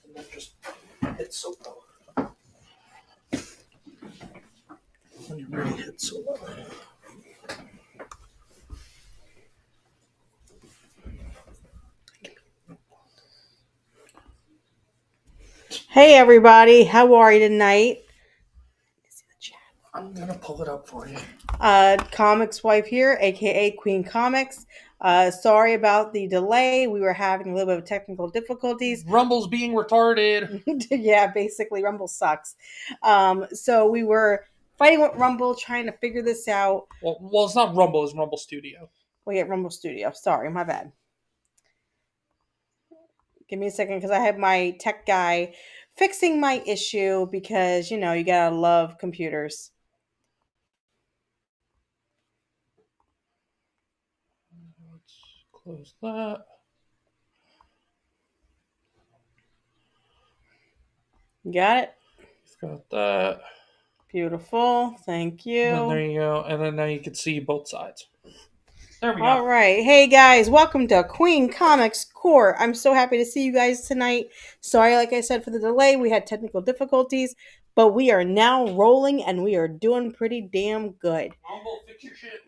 and then just hit solo. When you're ready, hit solo. Hey everybody, how are you tonight? I'm gonna pull it up for you. Comix wife here, aka Queen Comix. Sorry about the delay. We were having a little bit of technical difficulties. Rumble's being retarded. Yeah, basically Rumble sucks. So we were fighting with Rumble, trying to figure this out. Well, it's not Rumble. It's Rumble Studio. We at Rumble Studio. Sorry, my bad. Give me a second because I have my tech guy fixing my issue because you gotta love computers. Let's close that. You got it? Got that. Beautiful. Thank you. And then there you go. And then now you can see both sides. There we go. All right. Hey guys, welcome to Queen Comix Court. I'm so happy to see you guys tonight. Sorry, like I said, for the delay. We had technical difficulties, but we are now rolling and we are doing pretty damn good. Rumble, fix your shit.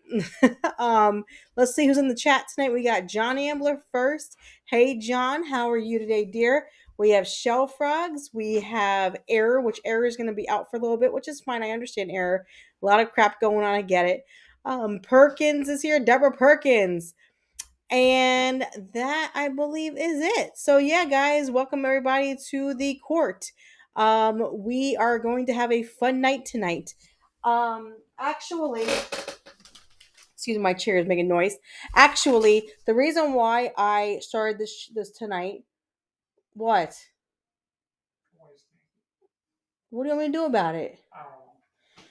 Let's see who's in the chat tonight. We got John Ambler first. Hey John, how are you today, dear? We have Shell Frogs. We have Error, which Error is going to be out for a little bit, which is fine. I understand Error. A lot of crap going on. I get it. Perkins is here, Deborah Perkins. And that, I believe, is it. So, yeah, guys, welcome everybody to the court. We are going to have a fun night tonight. Actually, excuse me, my chair is making noise. Actually, the reason why I started this tonight, what? What do you want me to do about it? I don't know.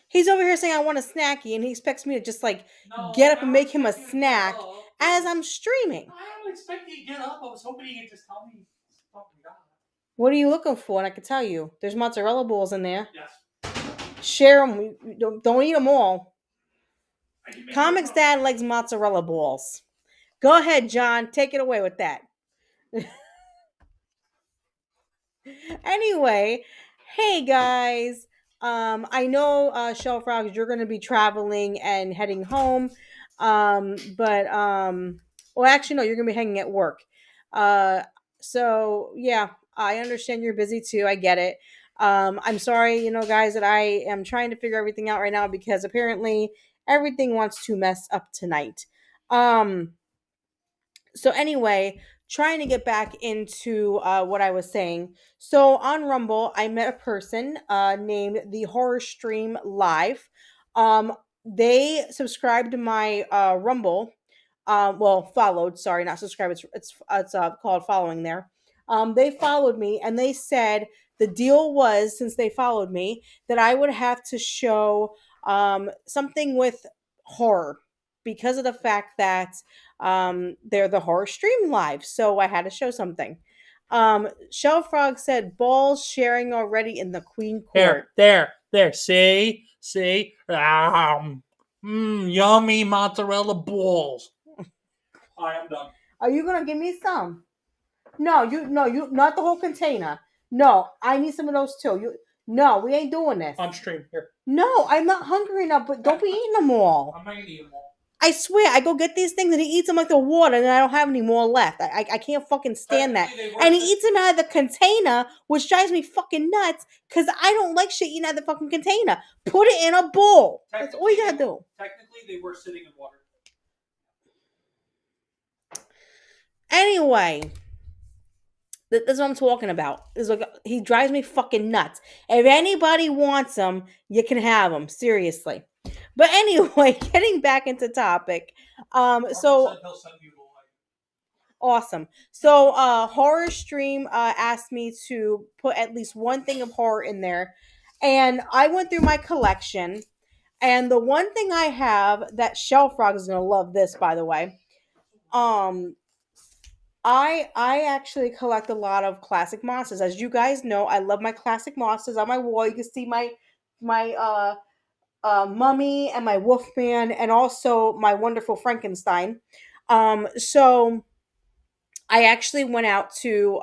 He's over here saying I want a snacky, and he expects me to just get up and make him a snack as I'm streaming. I don't expect you to get up. I was hoping you could just tell me. Oh my God. What are you looking for? And I can tell you, there's mozzarella balls in there. Yes. Share them. Don't eat them all. Comix Dad likes mozzarella balls. Go ahead, John. Take it away with that. Anyway, hey guys. I know, Shell Frogs, you're going to be traveling and heading home. But well, actually, no, you're going to be hanging at work. So yeah, I understand you're busy too. I get it. I'm sorry, guys, that I am trying to figure everything out right now because apparently everything wants to mess up tonight. So anyway, trying to get back into what I was saying. So on Rumble, I met a person named the Horror Stream Live. They subscribed to my Rumble. Well, followed. Sorry, not subscribed. It's called following there. They followed me and they said the deal was, since they followed me, that I would have to show something with horror because of the fact that they're the Horror Stream Live. So I had to show something. Shell Frog said balls sharing already in the Queen Court. There. See. Yummy mozzarella balls. I am done. Are you gonna give me some? No, you not the whole container. No, I need some of those too. No, we ain't doing this. On stream here. No, I'm not hungry enough, but don't be eating them all. I'm not gonna eat them all. I swear, I go get these things and he eats them like the water, and I don't have any more left. I can't fucking stand that. And he eats them out of the container, which drives me fucking nuts, because I don't like shit eating out of the fucking container. Put it in a bowl. That's all you gotta do. Technically, they were sitting in water. Anyway, that's what I'm talking about. He drives me fucking nuts. If anybody wants them, you can have them. Seriously. But anyway, getting back into topic. So awesome. So Horror Stream asked me to put at least one thing of horror in there. And I went through my collection. And the one thing I have that Shell Frog is gonna love this, by the way. I actually collect a lot of classic monsters. As you guys know, I love my classic monsters. On my wall, you can see my Mummy and my Wolfman, and also my wonderful Frankenstein. So I actually went out to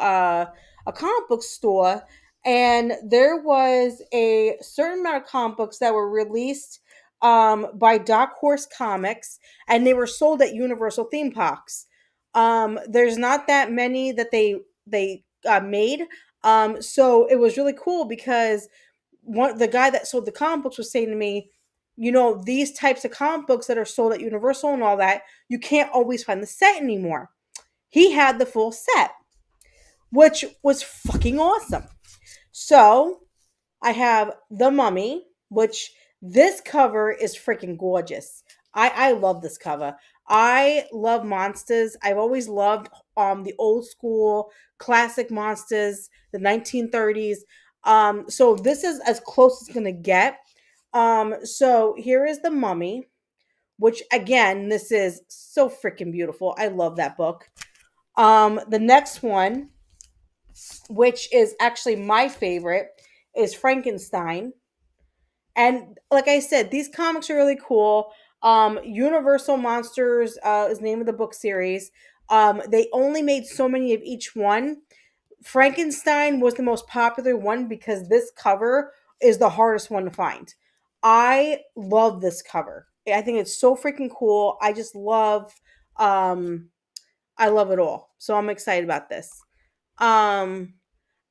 a comic book store, and there was a certain amount of comic books that were released by Dark Horse Comics, and they were sold at Universal theme parks. There's not that many that they made, so it was really cool because the guy that sold the comic books was saying to me, these types of comic books that are sold at Universal and all that, you can't always find the set anymore. He had the full set, which was fucking awesome. So I have The Mummy, which this cover is freaking gorgeous. I love this cover. I love monsters. I've always loved the old school classic monsters, the 1930s. So this is as close as it's gonna get. So here is The Mummy, which again, this is so freaking beautiful. I love that book. The next one, which is actually my favorite, is Frankenstein. And like I said, these comics are really cool. Universal Monsters is the name of the book series. They only made so many of each one. Frankenstein was the most popular one because this cover is the hardest one to find. I love this cover. I think it's so freaking cool. Um I love it all. So I'm excited about this. Um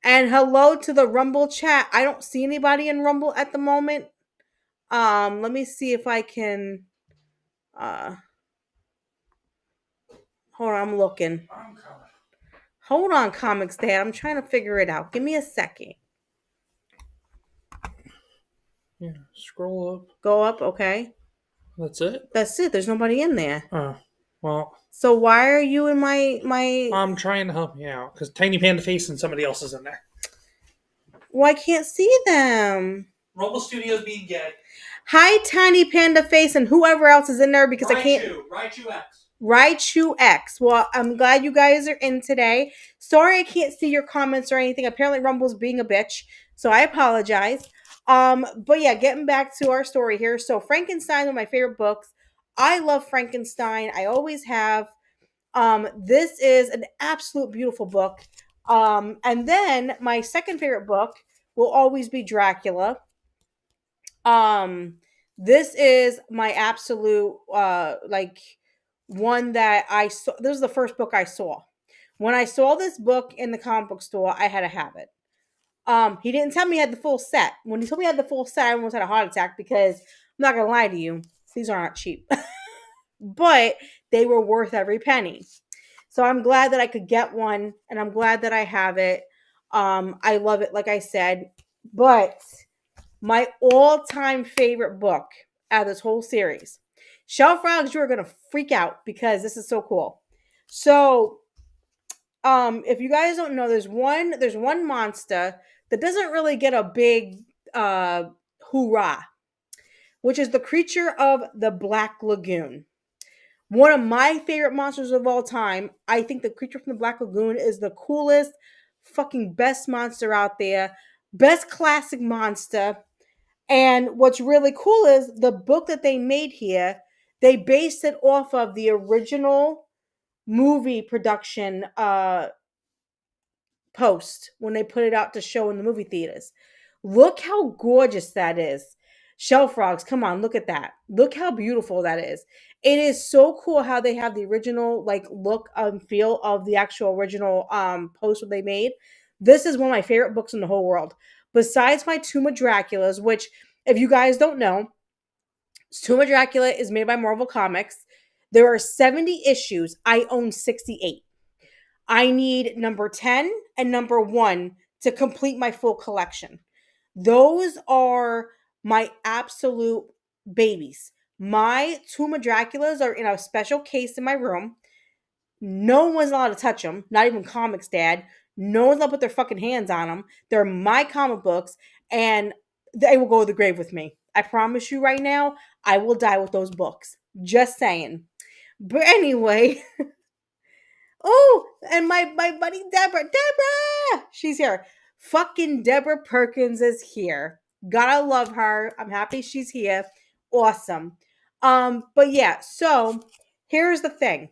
and hello to the Rumble chat. I don't see anybody in Rumble at the moment. Let me see if I can uh hold on, I'm looking. I'm coming. Hold on, Comics Dad. I'm trying to figure it out. Give me a second. Yeah, scroll up. Go up, okay. That's it? That's it. There's nobody in there. Oh, well, So why are you in my I'm trying to help you out because Tiny Panda Face and somebody else is in there. Well, I can't see them. Rumble Studios being gay. Hi, Tiny Panda Face, and whoever else is in there because I can't. Raichu X. Raichu X. Well, I'm glad you guys are in today. Sorry I can't see your comments or anything. Apparently Rumble's being a bitch, so I apologize. But yeah, getting back to our story here. So Frankenstein, one of my favorite books. I love Frankenstein. I always have. This is an absolute beautiful book. And then my second favorite book will always be Dracula. Um, this is my absolute like one that I saw. This is the first book I saw. When I saw this book in the comic book store, I had to have it. He didn't tell me he had the full set. When he told me he had the full set, I almost had a heart attack because I'm not gonna lie to you, these are not cheap. But they were worth every penny. So I'm glad that I could get one and I'm glad that I have it. I love it, like I said. But my all-time favorite book out of this whole series. Shelf Frogs, you are gonna freak out because this is so cool. So, if you guys don't know, there's one monster that doesn't really get a big hoorah, which is the creature of the Black Lagoon. One of my favorite monsters of all time. I think the creature from the Black Lagoon is the coolest, fucking best monster out there. Best classic monster. And what's really cool is the book that they made here, they based it off of the original movie production post when they put it out to show in the movie theaters. Look how gorgeous that is. Shell frogs, come on, look at that. Look how beautiful that is. It is so cool how they have the original like look and feel of the actual original post that they made. This is one of my favorite books in the whole world. Besides my Tomb of Draculas, which if you guys don't know, Tomb of Dracula is made by Marvel Comics. There are 70 issues. I own 68. I need number 10 and number 1 to complete my full collection. Those are my absolute babies. My Tomb of Draculas are in a special case in my room. No one's allowed to touch them, not even Comics Dad. No one's allowed to put their fucking hands on them. They're my comic books, and they will go to the grave with me. I promise you right now, I will die with those books. Just saying. But anyway, oh, and my buddy Deborah, she's here. Fucking Deborah Perkins is here. Gotta love her. I'm happy she's here. Awesome. But yeah, so here's the thing.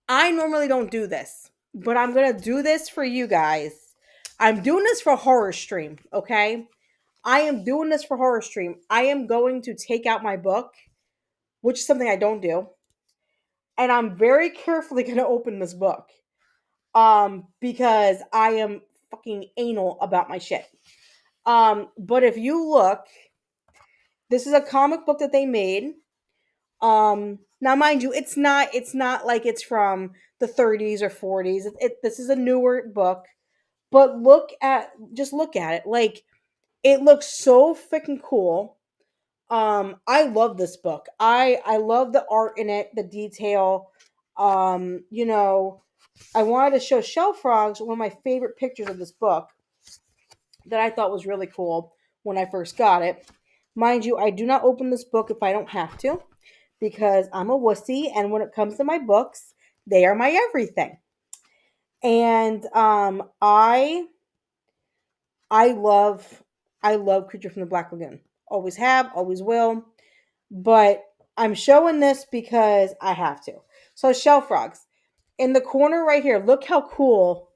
I normally don't do this. but I'm gonna do this for you guys. I'm doing this for horror stream, okay? I am doing this for horror stream. I am going to take out my book, which is something I don't do, and I'm very carefully gonna open this book. Because I am fucking anal about my shit. But if you look, this is a comic book that they made. Now mind you, it's not like it's from the 30s or 40s. This is a newer book, but look at it. Like it looks so freaking cool. I love this book. I love the art in it, the detail. You know, I wanted to show Shell Frogs one of my favorite pictures of this book that I thought was really cool when I first got it. Mind you, I do not open this book if I don't have to because I'm a wussy, and when it comes to my books, they are my everything. And I love I love Creature from the Black Lagoon. Always have, always will. But I'm showing this because I have to. So Shell Frogs. In the corner right here, look how cool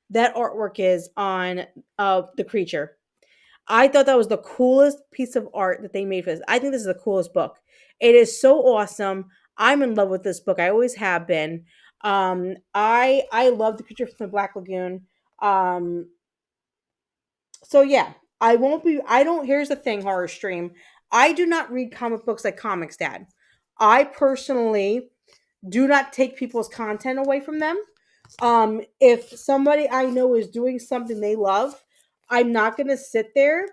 that artwork is on the creature. I thought that was the coolest piece of art that they made for this. I think this is the coolest book. It is so awesome. I'm in love with this book. I always have been. I love the creature from the Black Lagoon. Um, so yeah, I won't be. I don't. Here's the thing, horror stream. I do not read comic books like Comics Dad. I personally do not take people's content away from them. If somebody I know is doing something they love, I'm not going to sit there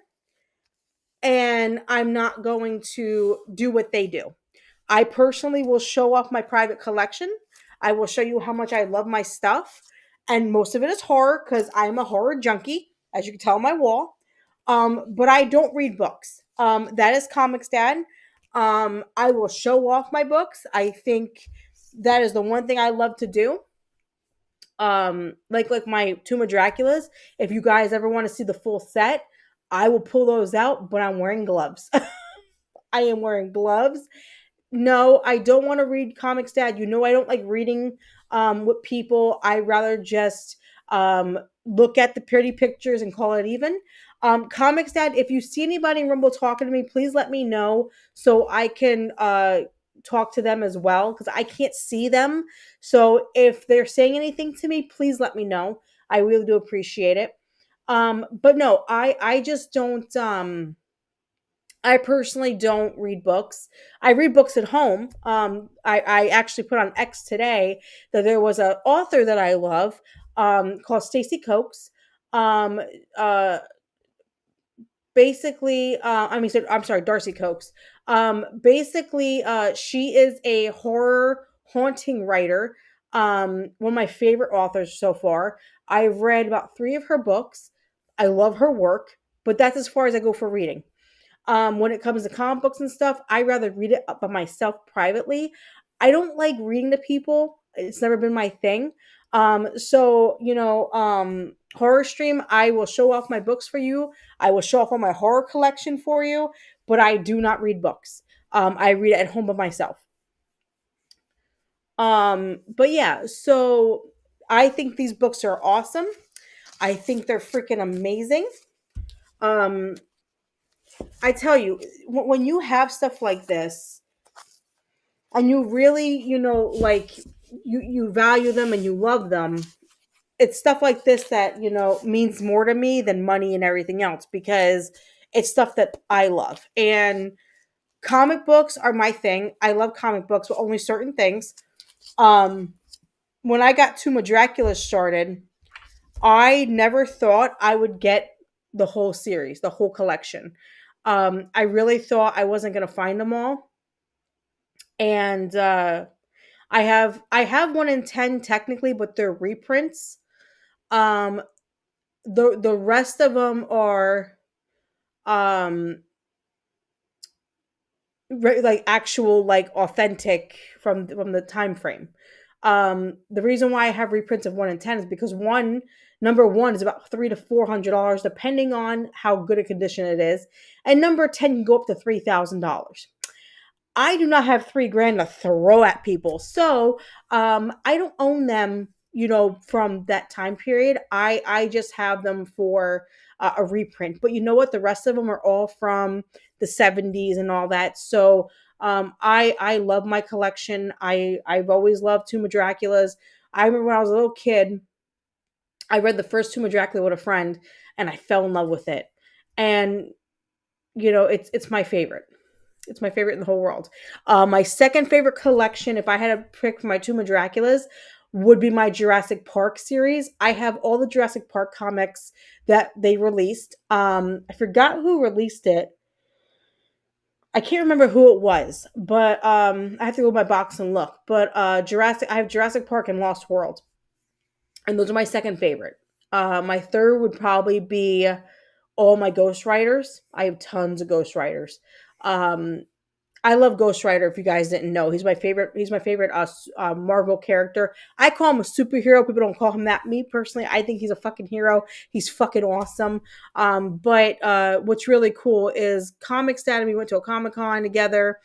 and I'm not going to do what they do. I personally will show off my private collection. I will show you how much I love my stuff. And most of it is horror because I'm a horror junkie, as you can tell on my wall. But I don't read books. That is Comics Dad. I will show off my books. I think that is the one thing I love to do. Like my Tomb of Draculas. If you guys ever want to see the full set, I will pull those out, but I'm wearing gloves. I am wearing gloves. No, I don't want to read Comics Dad. You know I don't like reading with people. I rather just look at the pretty pictures and call it even. Comics Dad, if you see anybody in Rumble talking to me, please let me know so I can talk to them as well because I can't see them. So if they're saying anything to me, please let me know. I really do appreciate it. But no, I just don't I personally don't read books. I read books at home. I actually put on X today that there was an author that I love called Stacy Cokes. Um, uh, basically, I'm sorry, Darcy Cokes. Basically, she is a horror haunting writer. One of my favorite authors so far. I've read about three of her books. I love her work, but that's as far as I go for reading. When it comes to comic books and stuff, I rather read it by myself privately. I don't like reading to people. It's never been my thing. Horror stream, I will show off my books for you. I will show off all my horror collection for you, but I do not read books. I read it at home by myself. But yeah, so I think these books are awesome. I think they're freaking amazing. Um, I tell you, when you have stuff like this, and you really, like you value them and you love them, it's stuff like this that means more to me than money and everything else because it's stuff that I love. And comic books are my thing. I love comic books, but only certain things. Um, when I got Tomb of Dracula started, I never thought I would get the whole series, the whole collection. I really thought I wasn't gonna find them all, and I have 1 in 10 technically, but they're reprints. Um, the rest of them are um like actual, like authentic from the time frame. The reason why I have reprints of 1 in 10 is because number one is about $300 to $400 depending on how good a condition it is, and number 10 can go up to $3,000. I do not have 3 grand to throw at people, so I don't own them from that time period. I just have them for a reprint. But you know what? The rest of them are all from the 70s and all that. So I love my collection. I've always loved Tomb of Dracula's. I remember when I was a little kid, I read the first Tomb of Dracula with a friend, and I fell in love with it. And it's my favorite. It's my favorite in the whole world. My second favorite collection, if I had to pick for my Tomb of Dracula's, would be my Jurassic Park series. I have all the Jurassic Park comics that they released. I forgot who released it. I can't remember who it was, but I have to go to my box and look. But I have Jurassic Park and Lost World, and those are my second favorite. My third would probably be all my Ghost Riders. I have tons of Ghost Riders. Um, I love Ghost Rider. If you guys didn't know, he's my favorite. He's my favorite Marvel character. I call him a superhero. People don't call him that. Me personally, I think he's a fucking hero. He's fucking awesome. But what's really cool is Comix Dad and we went to a Comic Con together,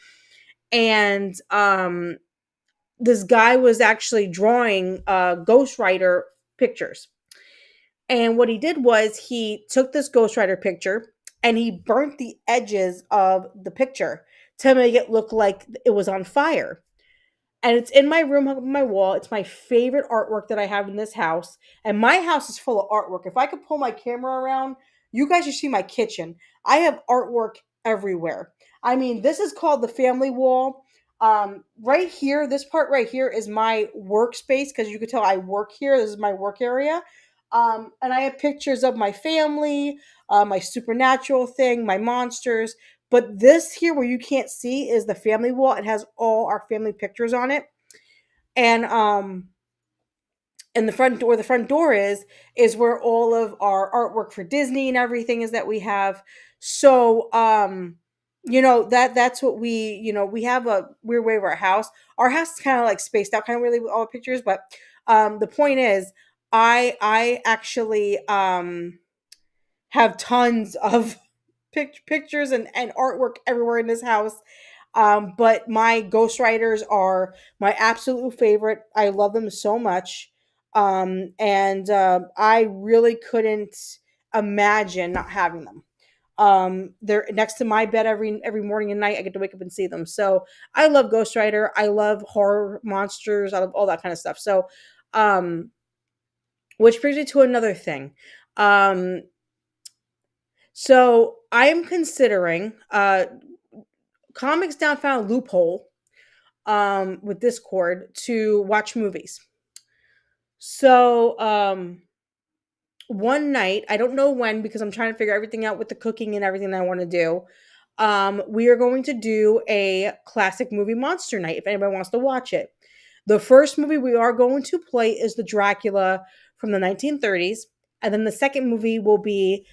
and this guy was actually drawing Ghost Rider pictures. And what he did was he took this Ghost Rider picture and he burnt the edges of the picture to make it look like it was on fire. And it's in my room, hung up on my wall. It's my favorite artwork that I have in this house. And my house is full of artwork. If I could pull my camera around, you guys should see my kitchen. I have artwork everywhere. I mean, this is called the family wall. Right here, this part right here is my workspace because you could tell I work here. This is my work area. And I have pictures of my family, my supernatural thing, my monsters. But this here, where you can't see, is the family wall. It has all our family pictures on it, and the front door. The front door is where all of our artwork for Disney and everything is that we have. So that's what we have a weird way of our house. Our house is kind of like spaced out, kind of really with all the pictures. But the point is, I actually have tons of pictures and artwork everywhere in this house. But my Ghost Riders are my absolute favorite. I love them so much. And I really couldn't imagine not having them. They're next to my bed every morning and night. I get to wake up and see them. So I love Ghost Rider. I love horror monsters. I love all that kind of stuff. So, which brings me to another thing. Um, so I'm considering Comics Down found a loophole with Discord to watch movies. So one night, I don't know when because I'm trying to figure everything out with the cooking and everything that I want to do. We are going to do a classic movie monster night if anybody wants to watch it. The first movie we are going to play is the Dracula from the 1930s, and then the second movie will be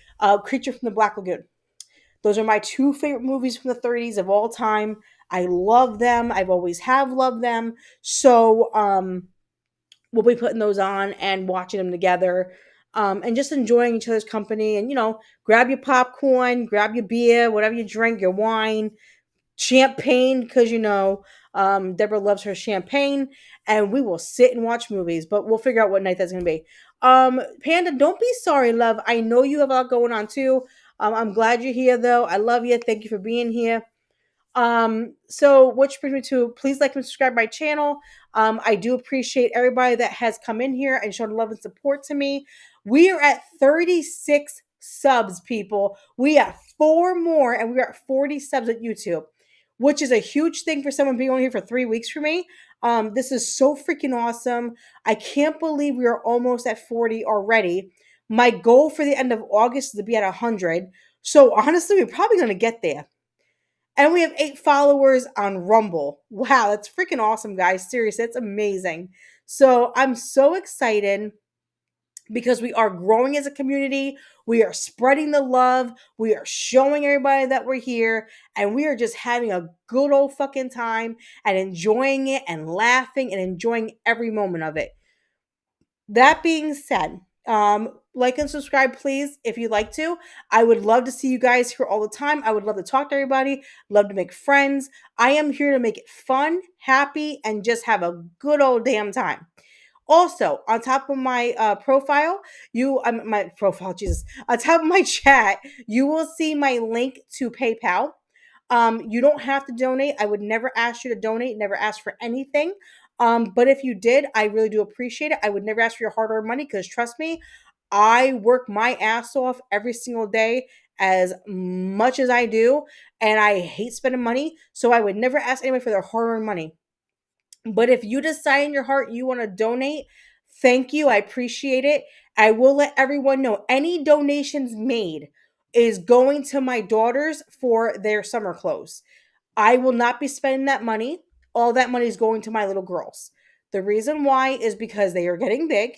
Creature from the Black Lagoon. Those are my two favorite movies from the 30s of all time. I love them. I've always have loved them. So we'll be putting those on and watching them together. And just enjoying each other's company, and grab your popcorn, grab your beer, whatever you drink, your wine, champagne, because Deborah loves her champagne, and we will sit and watch movies. But we'll figure out what night that's gonna be. Panda, don't be sorry, love. I know you have a lot going on too. I'm glad you're here, though. I love you. Thank you for being here. So which brings me to please like and subscribe my channel. I do appreciate everybody that has come in here and shown love and support to me. We are at 36 subs, people. We have 4 more and we're at 40 subs at YouTube, which is a huge thing for someone being on here for 3 weeks for me. This is so freaking awesome. I can't believe we are almost at 40 already. My goal for the end of August is to be at 100. So honestly, we're probably going to get there. And we have 8 followers on Rumble. Wow, that's freaking awesome, guys. Seriously, it's amazing. So I'm so excited because we are growing as a community. We are spreading the love. We are showing everybody that we're here. And we are just having a good old fucking time and enjoying it and laughing and enjoying every moment of it. That being said, like and subscribe, please, if you'd like to. I would love to see you guys here all the time. I would love to talk to everybody, love to make friends. I am here to make it fun, happy, and just have a good old damn time. Also, on top of my profile, my profile, Jesus, on top of my chat, you will see my link to PayPal. You don't have to donate. I would never ask you to donate, never ask for anything. But if you did, I really do appreciate it. I would never ask for your hard earned money because trust me, I work my ass off every single day as much as I do, and I hate spending money. So I would never ask anyone for their hard earned money. But if you decide in your heart you want to donate, thank you. I appreciate it. I will let everyone know any donations made is going to my daughters for their summer clothes. I will not be spending that money. All that money is going to my little girls. The reason why is because they are getting big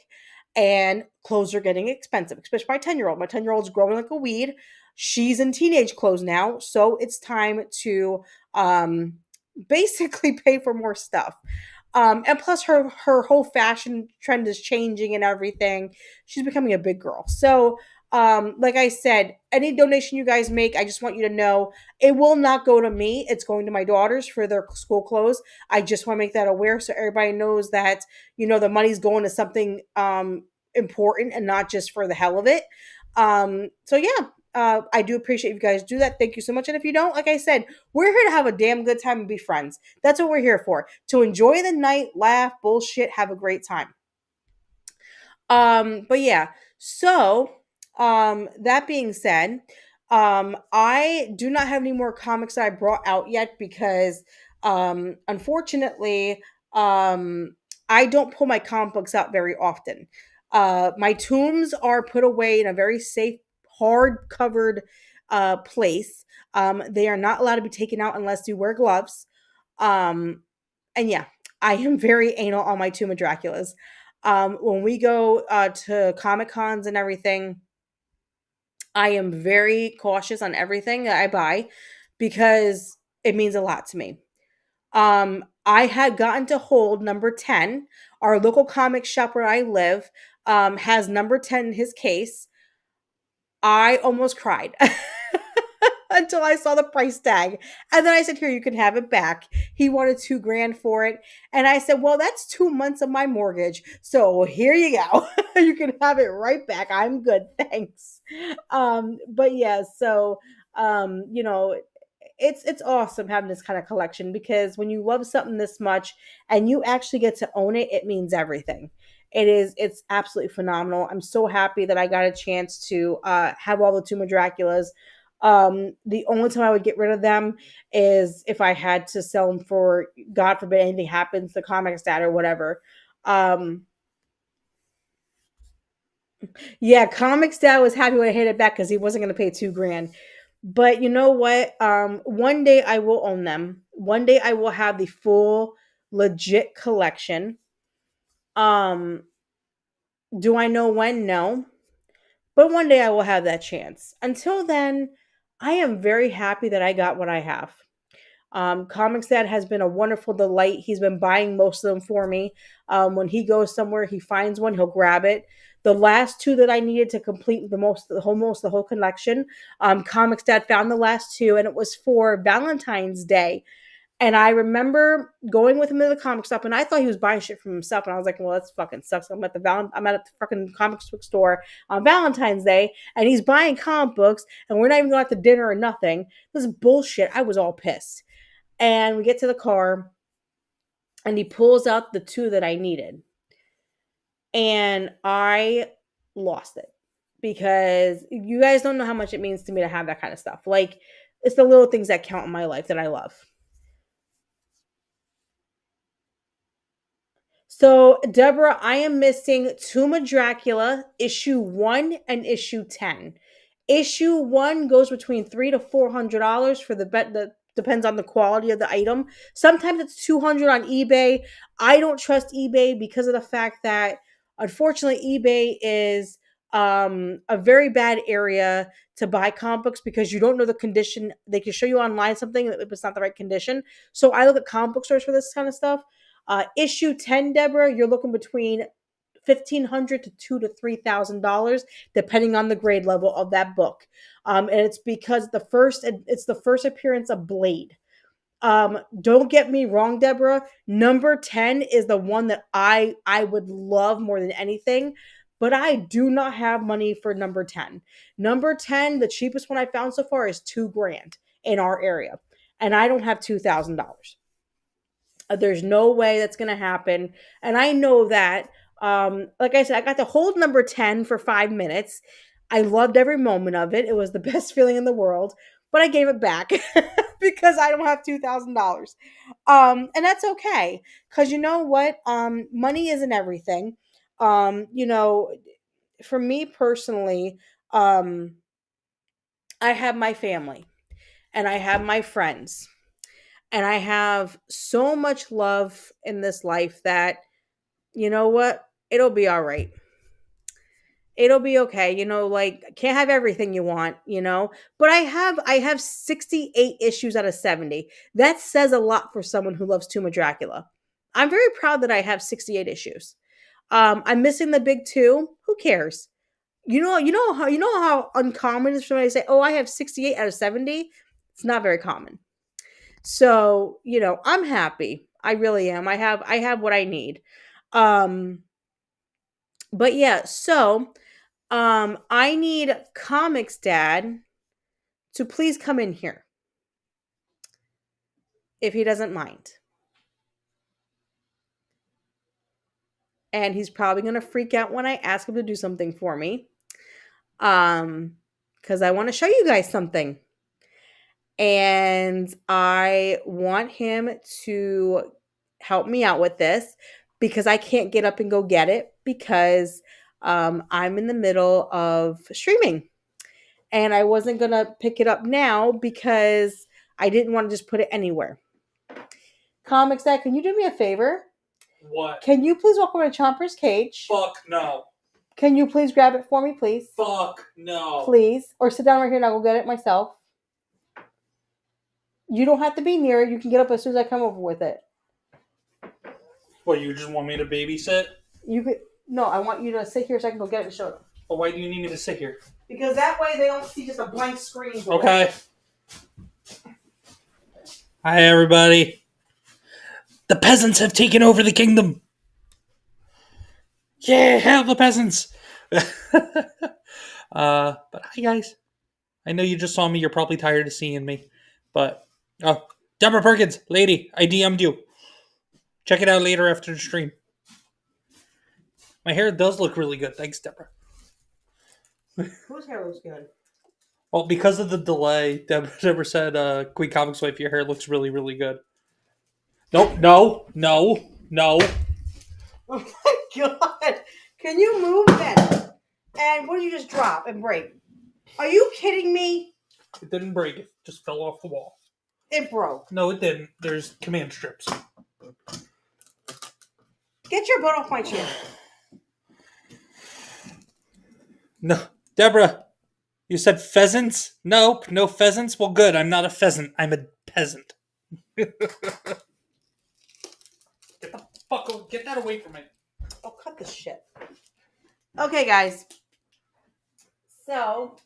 and clothes are getting expensive, especially my 10-year-old. My 10-year-old is growing like a weed. She's in teenage clothes now, so it's time to basically pay for more stuff. And plus her whole fashion trend is changing and everything. She's becoming a big girl. So like I said, any donation you guys make, I just want you to know it will not go to me. It's going to my daughters for their school clothes. I just want to make that aware so everybody knows that, the money's going to something important and not just for the hell of it. So yeah, I do appreciate if you guys do that. Thank you so much. And if you don't, like I said, we're here to have a damn good time and be friends. That's what we're here for. To enjoy the night, laugh, bullshit, have a great time. But yeah, so that being said, I do not have any more comics that I brought out yet because unfortunately, I don't pull my comic books out very often. My tombs are put away in a very safe, hard covered place. They are not allowed to be taken out unless you wear gloves. Um, and yeah, I am very anal on my Tomb of Draculas. When we go to Comic Cons and everything, I am very cautious on everything that I buy because it means a lot to me. I had gotten to hold number 10. Our local comic shop where I live has number 10 in his case. I almost cried until I saw the price tag. And then I said, "Here, you can have it back." He wanted 2 grand for it. And I said, "Well, that's 2 months of my mortgage. So here you go. You can have it right back. I'm good. Thanks." But yeah, so it's awesome having this kind of collection because when you love something this much and you actually get to own it, it means everything. It's absolutely phenomenal. I'm so happy that I got a chance to have all the Tomb of Draculas. The only time I would get rid of them is if I had to sell them for, God forbid anything happens, the comic stat or whatever. Um, yeah, comic stat was happy when I hit it back because he wasn't going to pay 2 grand. But you know what? One day I will own them. One day I will have the full legit collection. Um, do I know when? No. But one day I will have that chance. Until then, I am very happy that I got what I have. Comics Dad has been a wonderful delight. He's been buying most of them for me. When he goes somewhere, he finds one, he'll grab it. The last two that I needed to complete the whole collection, Comics Dad found the last two, and it was for Valentine's Day. And I remember going with him to the comic shop, and I thought he was buying shit from himself. And I was like, "Well, that's fucking sucks. I'm at the fucking comic book store on Valentine's Day, and he's buying comic books, and we're not even going out to dinner or nothing. This is bullshit." I was all pissed. And we get to the car, and he pulls out the two that I needed, and I lost it because you guys don't know how much it means to me to have that kind of stuff. Like, it's the little things that count in my life that I love. So, Deborah, I am missing Tomb of Dracula, issue 1 and issue 10. Issue 1 goes between $300 to $400 for the bet that depends on the quality of the item. Sometimes it's 200 on eBay. I don't trust eBay because of the fact that unfortunately eBay is a very bad area to buy comic books because you don't know the condition. They can show you online something if it's not the right condition. So I look at comic book stores for this kind of stuff. Issue 10, Deborah, you're looking between 1,500 to $2,000 to $3,000, depending on the grade level of that book. And it's because it's the first appearance of Blade. Don't get me wrong, Deborah. Number 10 is the one that I would love more than anything, but I do not have money for number 10. Number 10, the cheapest one I found so far is 2 grand in our area, and I don't have $2,000. There's no way that's going to happen. And I know that. Like I said, I got to hold number 10 for 5 minutes. I loved every moment of it. It was the best feeling in the world, but I gave it back because I don't have $2,000. And that's okay. Because you know what? Money isn't everything. You know, for me personally, um, I have my family and I have my friends and I have so much love in this life that, you know what? It'll be all right. It'll be okay. Like can't have everything you want, but I have 68 issues out of 70. That says a lot for someone who loves Tomb of Dracula. I'm very proud that I have 68 issues. I'm missing the big two. Who cares? You know how uncommon it is for somebody to say, "Oh, I have 68 out of 70." It's not very common. So, I'm happy. I really am. I have what I need. Um but yeah, so I need Comics Dad to please come in here if he doesn't mind. And he's probably going to freak out when I ask him to do something for me. Cuz I want to show you guys something. And I want him to help me out with this because I can't get up and go get it because I'm in the middle of streaming. And I wasn't going to pick it up now because I didn't want to just put it anywhere. Comics Dad, can you do me a favor? What? Can you please walk over to Chomper's cage? Fuck no. Can you please grab it for me, please? Fuck no. Please. Or sit down right here and I'll go get it myself. You don't have to be near it. You can get up as soon as I come over with it. What, you just want me to babysit? You could. No, I want you to sit here so I can go get it and show them. Well, why do you need me to sit here? Because that way they don't see just a blank screen. Okay. Hi, everybody. The peasants have taken over the kingdom. Yeah, hell the peasants. But hi, guys. I know you just saw me. You're probably tired of seeing me. But, oh, Deborah Perkins, lady, I DM'd you. Check it out later after the stream. My hair does look really good. Thanks, Deborah. Whose hair looks good? Well, because of the delay, Deborah said, Queen Comics wife, your hair looks really, really good. Nope, no. Oh my god. Can you move then? And what did you just drop and break? Are you kidding me? It didn't break. It just fell off the wall. It broke. No, it didn't. There's command strips. Get your butt off my chair. No. Deborah, you said pheasants? Nope, no pheasants? Well, good. I'm not a pheasant. I'm a peasant. Get the fuck, get that away from me. Oh, cut this shit. Okay, guys. So,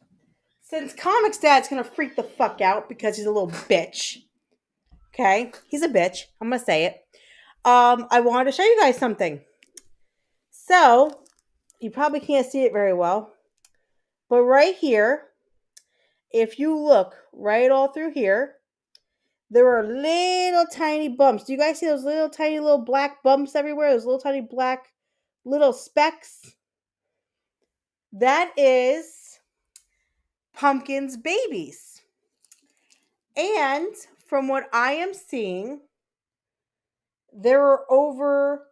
since Comics Dad's gonna freak the fuck out because he's a little bitch. Okay? He's a bitch. I'm gonna say it. I wanted to show you guys something. So, you probably can't see it very well. But right here, if you look right all through here, there are little tiny bumps. Do you guys see those little tiny little black bumps everywhere? Those little tiny black little specks? That is Pumpkin's babies. And from what I am seeing, there are over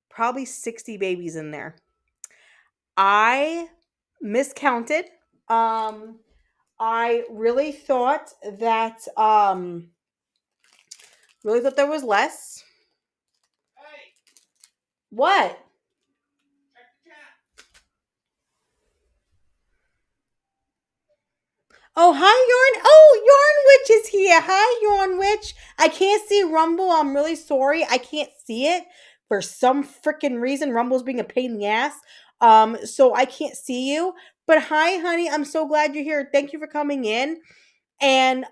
probably 60 babies in there. I miscounted. I really thought that there was less. Hey. What? Check the chat. Oh, hi, Yarn. Oh, Yarn Witch is here. Hi, Yarn Witch. I can't see Rumble. I'm really sorry. I can't see it. For some freaking reason, Rumble's being a pain in the ass. So I can't see you. But hi, honey. I'm so glad you're here. Thank you for coming in. And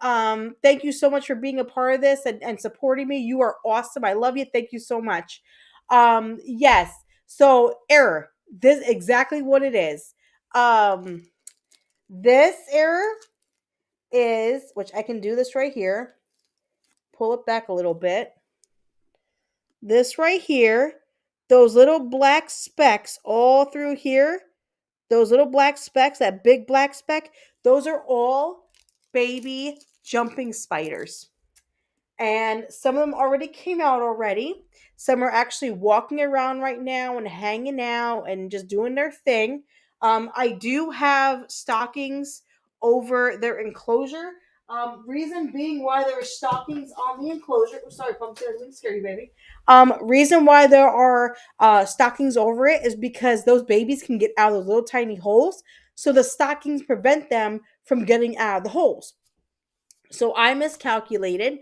thank you so much for being a part of this and supporting me. You are awesome. I love you. Thank you so much. Yes. So error. This exactly what it is. This error is, which I can do this right here. Pull it back a little bit. This right here, those little black specks all through here, those little black specks, that big black speck, those are all baby jumping spiders. And some of them already came out already. Some are actually walking around right now and hanging out and just doing their thing. I do have stockings over their enclosure. Reason being why there are stockings on the enclosure. Oh, sorry, Pumpkin, I'm scary, baby. Reason why there are stockings over it is because those babies can get out of those little tiny holes. So the stockings prevent them from getting out of the holes. So I miscalculated.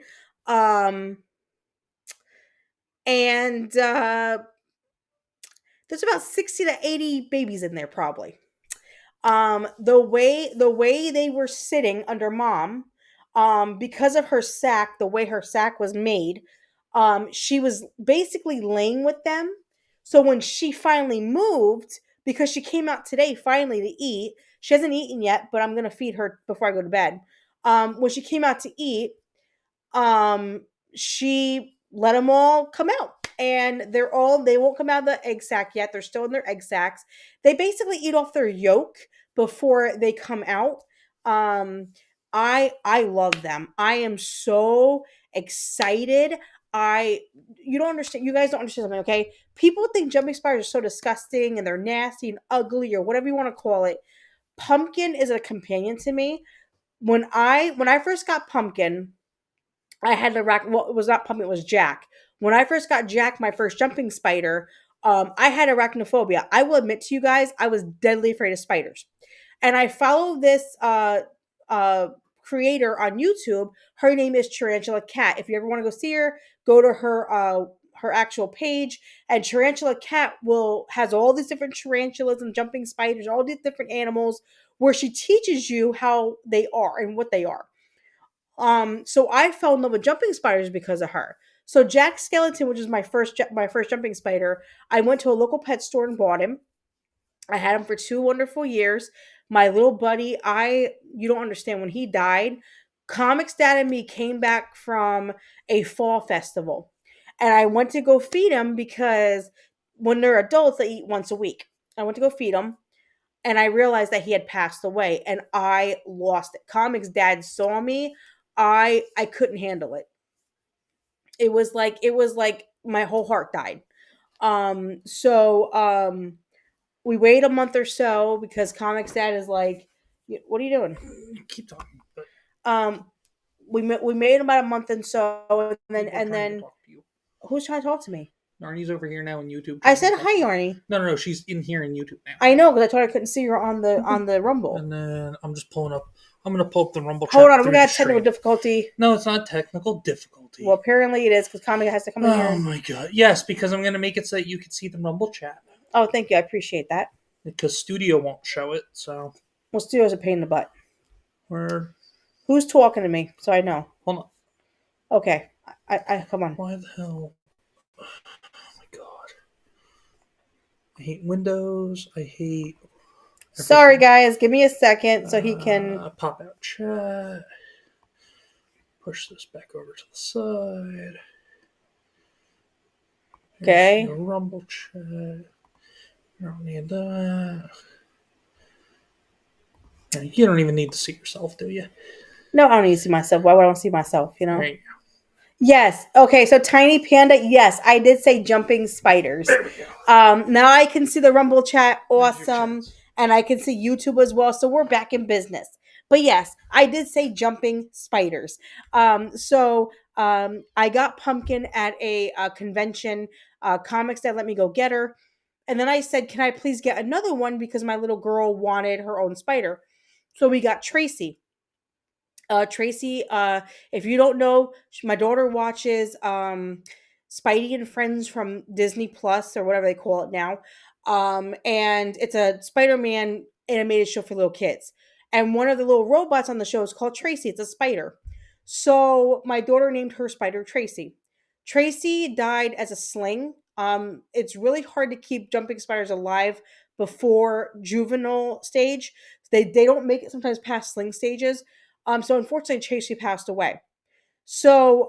Um, and there's about 60 to 80 babies in there probably. The way they were sitting under mom, because of her sack, the way her sack was made, she was basically laying with them. So when she finally moved, because she came out today finally to eat, she hasn't eaten yet, but I'm gonna feed her before I go to bed. When she came out to eat, um she let them all come out, and they won't come out of the egg sac yet. They're still in their egg sacs. They basically eat off their yolk before they come out. I love them. I am so excited. I You don't understand, you guys don't understand something, okay? People think jumping spiders are so disgusting and they're nasty and ugly or whatever you want to call it. Pumpkin is a companion to me. When I first got Pumpkin, I had the rack. Well, it was not Pumpkin, it was Jack. When I first got Jack, my first jumping spider, I had arachnophobia. I will admit to you guys, I was deadly afraid of spiders. And I follow this uh, creator on YouTube. Her name is Tarantula Cat. If you ever want to go see her, go to her actual page. And Tarantula Cat will has all these different tarantulas and jumping spiders, all these different animals, where she teaches you how they are and what they are. So I fell in love with jumping spiders because of her. So Jack Skeleton, which is my first jumping spider, I went to a local pet store and bought him. I had him for 2 wonderful years. My little buddy, you don't understand, when he died, Comix Dad and me came back from a fall festival. And I went to go feed him because when they're adults, they eat once a week. I went to go feed him and I realized that he had passed away and I lost it. Comic's dad saw me. I couldn't handle it. It was like my whole heart died. So we wait a month or so because Comic's dad is like, what are you doing? Keep talking. But Um we made about a month and so, and then talk to you. who's trying to talk to me? Narnie's over here now in YouTube. I said hi, Yarny. No, she's in here in YouTube now. I know, because I told her I couldn't see her on the Rumble. And then I'm just pulling up. I'm gonna pull up the Rumble. Hold on, we got technical difficulty. No, it's not technical difficulty. Well, apparently it is because Comic has to come in here. Oh my god! Yes, because I'm gonna make it so that you can see the Rumble chat. Oh, thank you. I appreciate that. Because Studio won't show it, so. Well, Studio's a pain in the butt. Where? Who's talking to me? So I know. Hold on. Okay, I come on. Why the hell? Oh my god! I hate Windows. I hate. Everything. Sorry, guys. Give me a second so he can pop out chat. Push this back over to the side. Okay. Here's your Rumble chat. You don't need that. You don't even need to see yourself, do you? No, I don't need to see myself. Why would I want to see myself? You know. Right. Yes. Okay. So Tiny Panda. Yes, I did say jumping spiders. There we go. Now I can see the Rumble chat. Awesome. And I can see YouTube as well. So we're back in business. But yes, I did say jumping spiders. I got Pumpkin at a convention. Comics that let me go get her. And then I said, can I please get another one? Because my little girl wanted her own spider. So we got Tracy. Tracy, if you don't know, my daughter watches Spidey and Friends from Disney Plus or whatever they call it now. And it's a Spider-Man animated show for little kids. And one of the little robots on the show is called Tracy. It's a spider. So my daughter named her spider Tracy. Tracy died as a sling. It's really hard to keep jumping spiders alive before juvenile stage. They don't make it sometimes past sling stages. So unfortunately, Tracy passed away. So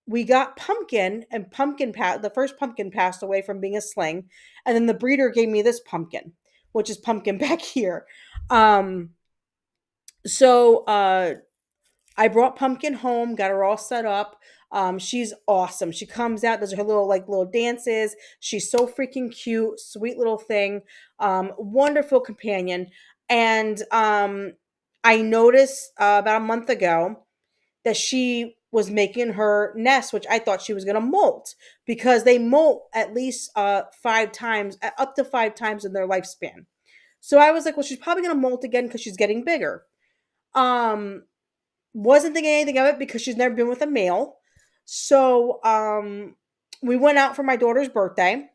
we got Pumpkin, and the first pumpkin passed away from being a sling, and then the breeder gave me this pumpkin, which is Pumpkin back here. Um, so I brought Pumpkin home, got her all set up. She's awesome. She comes out, does her little dances. She's so freaking cute, sweet little thing. Wonderful companion. And I noticed about a month ago that she was making her nest, which I thought she was going to molt because they molt at least 5 times, up to 5 times in their lifespan. So I was like, well, she's probably going to molt again because she's getting bigger. Um, wasn't thinking anything of it because she's never been with a male. So we went out for my daughter's birthday,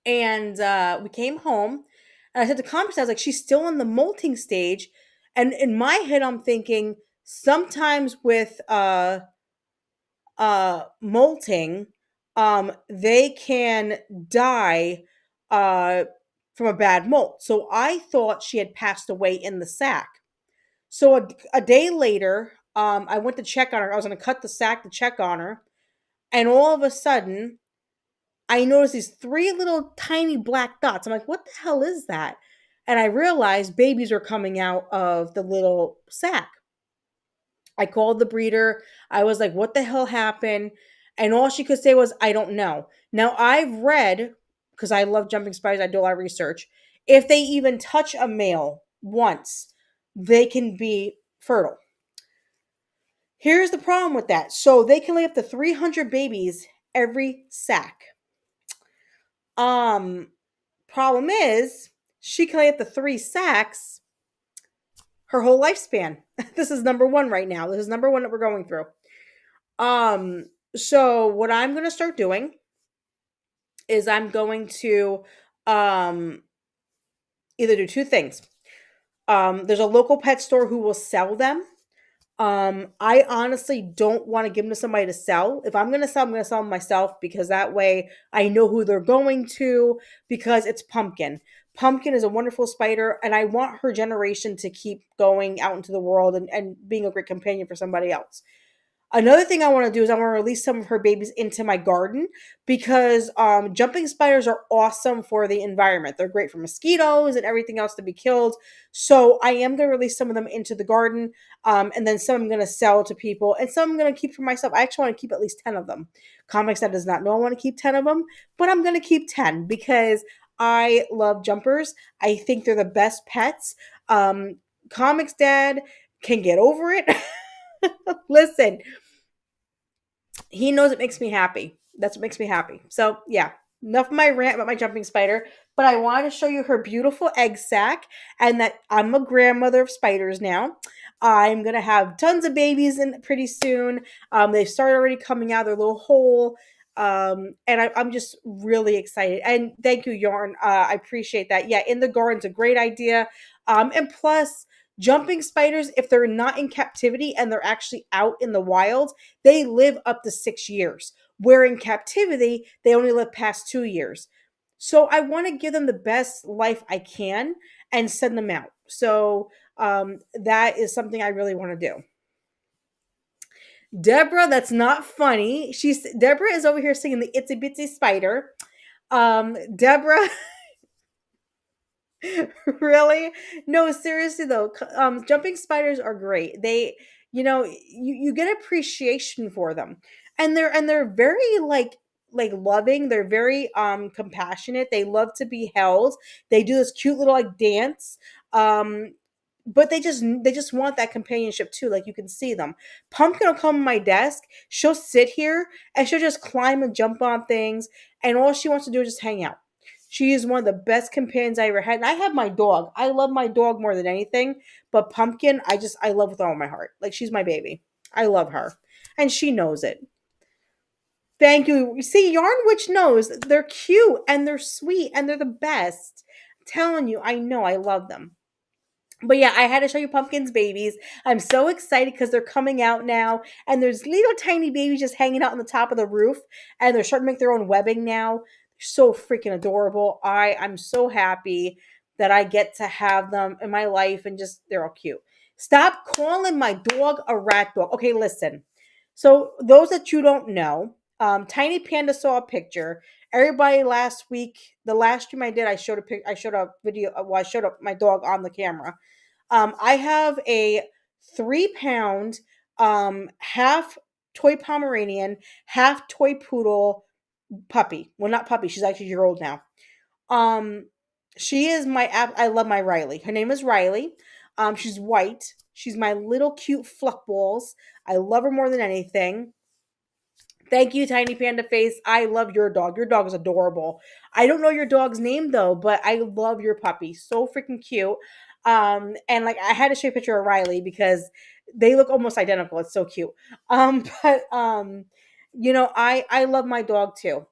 and we came home. And I said to Comix, I was like, she's still in the molting stage. And in my head, I'm thinking sometimes with molting, they can die uh from a bad molt. So I thought she had passed away in the sack. So a day later, I went to check on her. I was going to cut the sack to check on her, and all of a sudden, I noticed these three little tiny black dots. I'm like, what the hell is that? And I realized babies are coming out of the little sack. I called the breeder. I was like, what the hell happened? And all she could say was, I don't know. Now, I've read, because I love jumping spiders, I do a lot of research. If they even touch a male once, they can be fertile. Here's the problem with that. So they can lay up to 300 babies every sack. Um, Problem is, she can lay up to 3 sacks her whole lifespan. This is number one right now. This is number one that we're going through. So what I'm going to start doing is I'm going to um either do two things. There's a local pet store who will sell them. I honestly don't want to give them to somebody to sell. If I'm gonna sell, I'm gonna sell them myself because that way I know who they're going to because it's Pumpkin. Pumpkin is a wonderful spider, and I want her generation to keep going out into the world and being a great companion for somebody else. Another thing I want to do is I want to release some of her babies into my garden because jumping spiders are awesome for the environment. They're great for mosquitoes and everything else to be killed. So I am going to release some of them into the garden, and then some I'm going to sell to people, and some I'm going to keep for myself. I actually want to keep at least 10 of them. Comix that does not know I want to keep 10 of them, but I'm going to keep 10 because I love jumpers. I think they're the best pets. Comix dad can get over it. Listen, he knows it makes me happy. That's what makes me happy. So yeah, enough of my rant about my jumping spider. But I wanted to show you her beautiful egg sac and that I'm a grandmother of spiders now. I'm gonna have tons of babies in pretty soon. They've started already coming out of their little hole. And I'm just really excited. And thank you, Yarn. I appreciate that. Yeah, in the garden's a great idea. And plus, jumping spiders, if they're not in captivity and they're actually out in the wild, they live up to 6 years. Where in captivity, they only live past 2 years. So I want to give them the best life I can and send them out. So that is something I really want to do. Deborah, that's not funny. Deborah is over here singing the Itsy Bitsy Spider. Deborah, really? No, seriously though, jumping spiders are great. They, you get appreciation for them, and they're very like loving. They're very compassionate. They love to be held. They do this cute little like dance. But they just want that companionship too. Like you can see them. Pumpkin will come on my desk. She'll sit here and she'll just climb and jump on things, and all she wants to do is just hang out. She is one of the best companions I ever had. And I have my dog. I love my dog more than anything. But Pumpkin, I love with all my heart. Like she's my baby. I love her. And she knows it. Thank you. You see, Yarn Witch knows they're cute and they're sweet and they're the best. I'm telling you, I know I love them. But yeah, I had to show you Pumpkin's babies. I'm so excited because they're coming out now, and there's little tiny babies just hanging out on the top of the roof, and they're starting to make their own webbing now. They're so freaking adorable. I'm so happy that I get to have them in my life, and just they're all cute. Stop calling my dog a rat dog. Okay, listen. So those that you don't know, Tiny Panda saw a picture. Everybody last week, the last stream I did, I showed a video. Well, I showed up my dog on the camera. I have a 3 pound, half toy Pomeranian, half toy poodle puppy. Well, not puppy. She's actually a year old now. Um, she is my app. I love my Riley. Her name is Riley. She's white. She's my little cute fluff balls. I love her more than anything. Thank you, Tiny Panda Face. I love your dog. Your dog is adorable. I don't know your dog's name though, but I love your puppy. So freaking cute. And like I had to show you a picture of Riley because they look almost identical. It's so cute. But I love my dog too.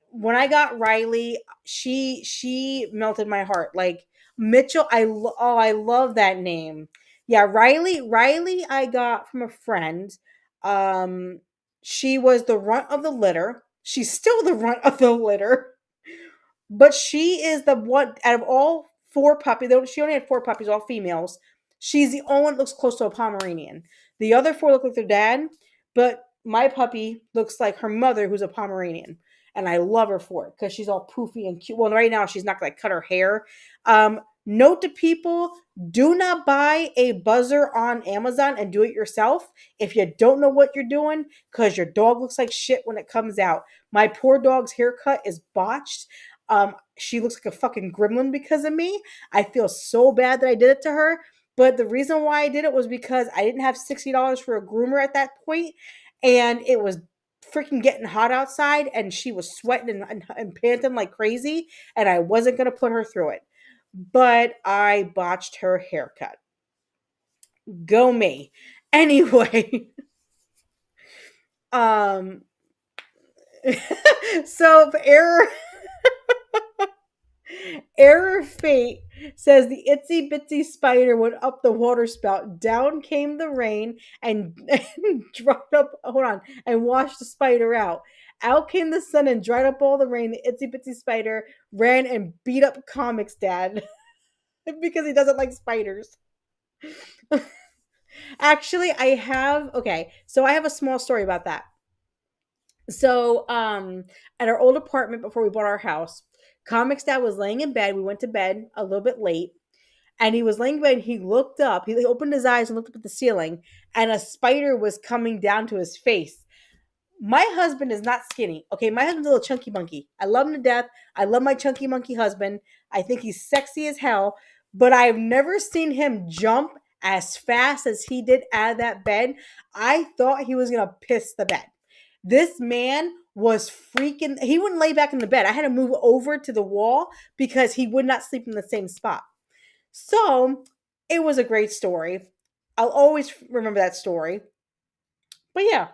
When I got Riley, she melted my heart. Like Mitchell, I love that name. Yeah, Riley I got from a friend. Um she was the runt of the litter. She's still the runt of the litter. But she is the one out of all four puppies. She only had four puppies, all females. She's the only one that looks close to a Pomeranian. The other four look like their dad, but my puppy looks like her mother, who's a Pomeranian. And I love her for it because she's all poofy and cute. Well, right now she's not going to cut her hair. Note to people: do not buy a buzzer on Amazon and do it yourself if you don't know what you're doing because your dog looks like shit when it comes out. My poor dog's haircut is botched. She looks like a fucking gremlin because of me. I feel so bad that I did it to her. But the reason why I did it was because I didn't have $60 for a groomer at that point, and it was freaking getting hot outside, and she was sweating and panting like crazy, and I wasn't gonna put her through it. But I botched her haircut. Go me. Anyway, um, so error Error Fate says the itsy bitsy spider went up the water spout. Down came the rain and dried up. Hold on, and washed the spider out. Out came the sun and dried up all the rain. The itsy bitsy spider ran and beat up Comix Dad because he doesn't like spiders. Actually, so I have a small story about that. So, at our old apartment before we bought our house, Comic's dad was laying in bed. We went to bed a little bit late, and he was laying in bed. And he looked up. He opened his eyes and looked up at the ceiling, and a spider was coming down to his face. My husband is not skinny. Okay, my husband's a little chunky monkey. I love him to death. I love my chunky monkey husband. I think he's sexy as hell, but I've never seen him jump as fast as he did out of that bed. I thought he was gonna piss the bed. This man was freaking, he wouldn't lay back in the bed. I had to move over to the wall because he would not sleep in the same spot. So it was a great story. I'll always remember that story. But yeah.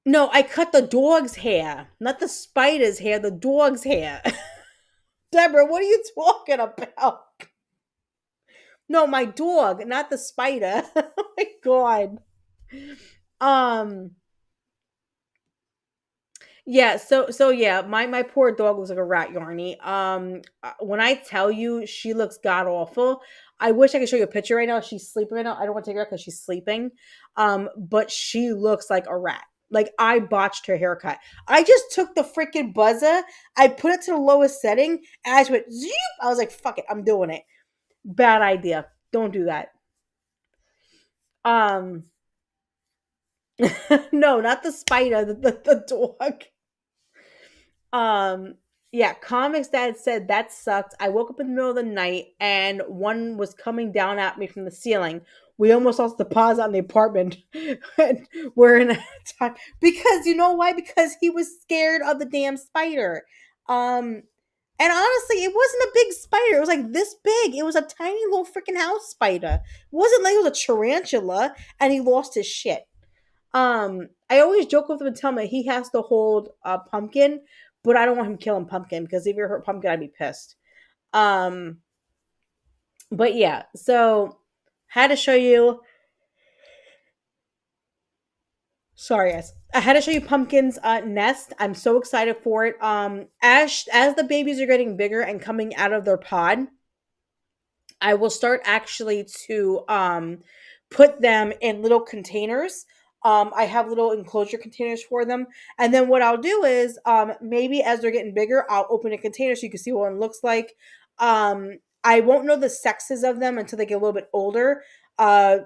No, I cut the dog's hair, not the spider's hair, the dog's hair. Deborah, what are you talking about? No, my dog, not the spider. Oh my god. Um Yeah, so yeah, my poor dog looks like a rat, Yarny. When I tell you she looks god awful, I wish I could show you a picture right now. She's sleeping right now. I don't want to take her out because she's sleeping. But she looks like a rat. Like I botched her haircut. I just took the freaking buzzer, I put it to the lowest setting, and I just went zoop. I was like, fuck it, I'm doing it. Bad idea. Don't do that. Um, no, not the spider, the dog. Um, yeah, Comics Dad said that sucked. I woke up in the middle of the night and one was coming down at me from the ceiling. We almost lost the deposit on the apartment. And we're in a time because you know why? Because he was scared of the damn spider. Um, and honestly, it wasn't a big spider. It was like this big. It was a tiny little freaking house spider. It wasn't like it was a tarantula, and he lost his shit. I always joke with him and tell him that he has to hold a pumpkin, but I don't want him killing Pumpkin because if you hurt Pumpkin, I'd be pissed. Um, but yeah, so had to show you. Sorry, guys. I had to show you Pumpkin's nest. I'm so excited for it. As the babies are getting bigger and coming out of their pod, I will start actually to put them in little containers. I have little enclosure containers for them. And then what I'll do is maybe as they're getting bigger, I'll open a container so you can see what one looks like. I won't know the sexes of them until they get a little bit older. Uh,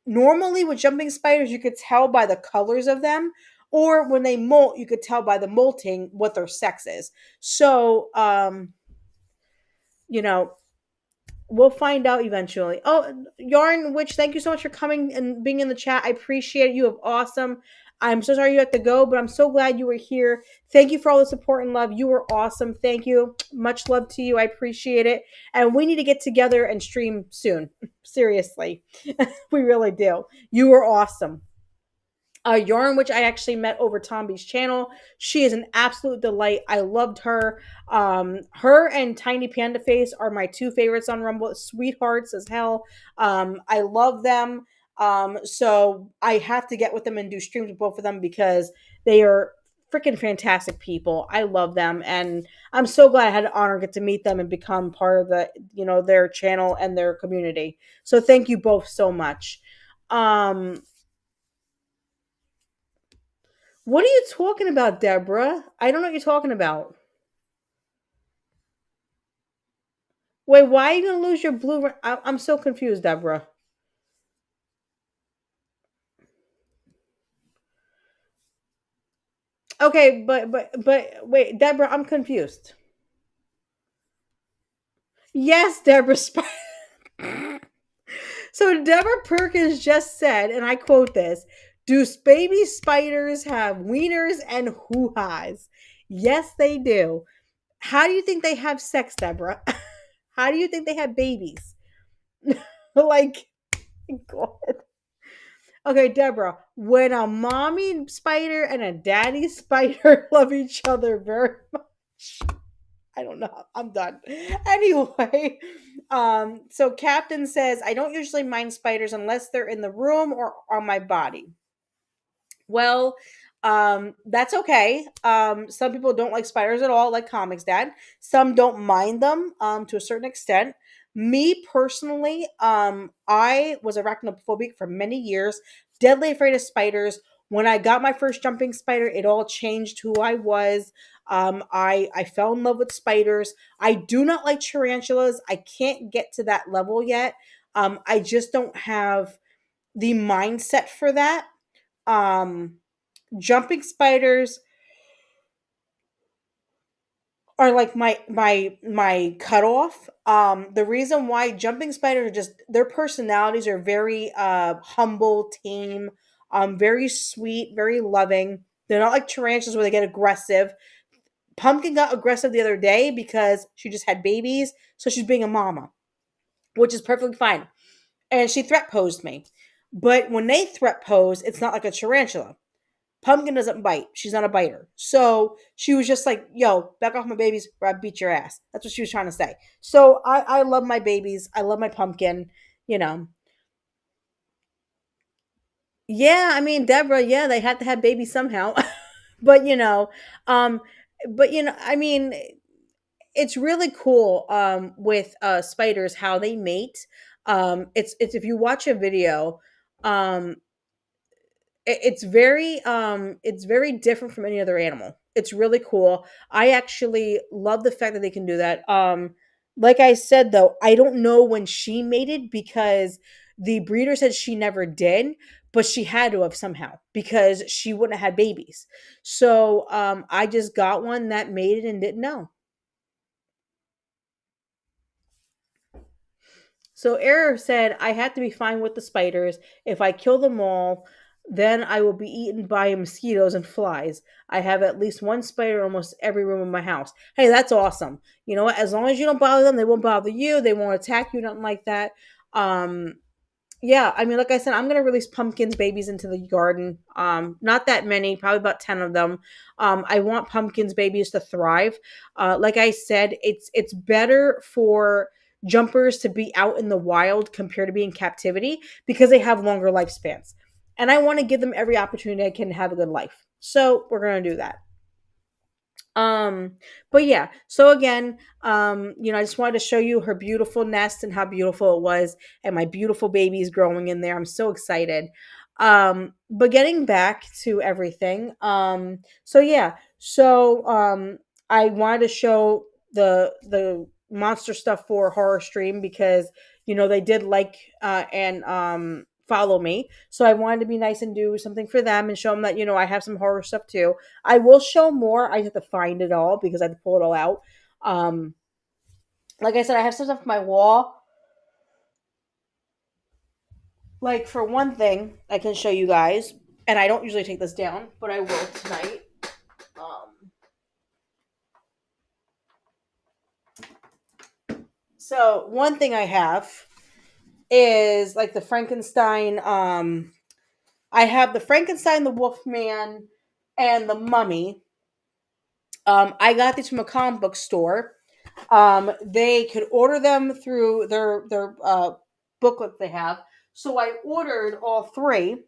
Normally, with jumping spiders, you could tell by the colors of them. Or when they molt, you could tell by the molting what their sex is. So, you know, we'll find out eventually. Oh, Yarn Witch, thank you so much for coming and being in the chat. I appreciate it. You have awesome. I'm so sorry you had to go, but I'm so glad you were here. Thank you for all the support and love. You were awesome. Thank you. Much love to you. I appreciate it. And we need to get together and stream soon. Seriously. We really do. You were awesome. Yarn, which I actually met over Tomby's channel. She is an absolute delight. I loved her. Her and Tiny Panda Face are my two favorites on Rumble. Sweethearts as hell. I love them. So I have to get with them and do streams with both of them because they are freaking fantastic people. I love them, and I'm so glad I had the honor to get to meet them and become part of their channel and their community. So thank you both so much. What are you talking about, Deborah? I don't know what you're talking about. Wait, why are you gonna lose your blue? I'm so confused, Deborah. Okay, but wait, Deborah, I'm confused. Yes, Deborah. So Deborah Perkins just said, and I quote this: "Do baby spiders have wieners and hoo-has?" Yes, they do. How do you think they have sex, Deborah? How do you think they have babies? Like, God. Okay, Deborah, when a mommy spider and a daddy spider love each other very much. I don't know. I'm done. Anyway, so Captain says, I don't usually mind spiders unless they're in the room or on my body. Well, that's okay. Some people don't like spiders at all, like Comix Dad. Some don't mind them to a certain extent. Me personally, I was arachnophobic for many years, deadly afraid of spiders. When I got my first jumping spider, it all changed who I was. I fell in love with spiders. I do not like tarantulas. I can't get to that level yet. I just don't have the mindset for that. Um, Jumping spiders are like my cutoff. The reason why jumping spiders are just their personalities are very humble, tame, very sweet, very loving. They're not like tarantulas where they get aggressive. Pumpkin got aggressive the other day because she just had babies, so she's being a mama, which is perfectly fine. And she threat posed me. But when they threat pose, it's not like a tarantula. Pumpkin doesn't bite. She's not a biter. So she was just like, yo, back off my babies or I beat your ass. That's what she was trying to say. So I love my babies. I love my pumpkin, you know. Yeah, I mean, Deborah, yeah, they had to have babies somehow. but um, I mean, it's really cool with spiders how they mate. It's if you watch a video, um it's very different from any other animal. It's really cool. I actually love the fact that they can do that. Like I said though, I don't know when she mated because the breeder said she never did, but she had to have somehow because she wouldn't have had babies. So I just got one that mated and didn't know. So Error said, I had to be fine with the spiders. If I kill them all, then I will be eaten by mosquitoes and flies. I have at least one spider in almost every room in my house. Hey, that's awesome. You know what? As long as you don't bother them, they won't bother you. They won't attack you, nothing like that. Um, Yeah, I mean, like I said, I'm gonna release pumpkins babies into the garden. Not that many, probably about 10 of them. I want pumpkins babies to thrive. Like I said, it's better for jumpers to be out in the wild compared to be in captivity because they have longer lifespans. And I want to give them every opportunity I can to have a good life. So we're gonna do that. Um, but yeah, so again, I just wanted to show you her beautiful nest and how beautiful it was, and my beautiful babies growing in there. I'm so excited. But getting back to everything, so yeah, I wanted to show the monster stuff for horror stream because they did like and follow me, so I wanted to be nice and do something for them and show them that I have some horror stuff too. I will show more. I have to find it all because I have to pull it all out. Um, like I said, I have some stuff on my wall. Like for one thing, I can show you guys, and I don't usually take this down, but I will tonight. Um, so one thing I have is like the Frankenstein. I have the Frankenstein, the Wolfman, and the Mummy. I got these from a comic book store. They could order them through their booklet they have. So I ordered all three,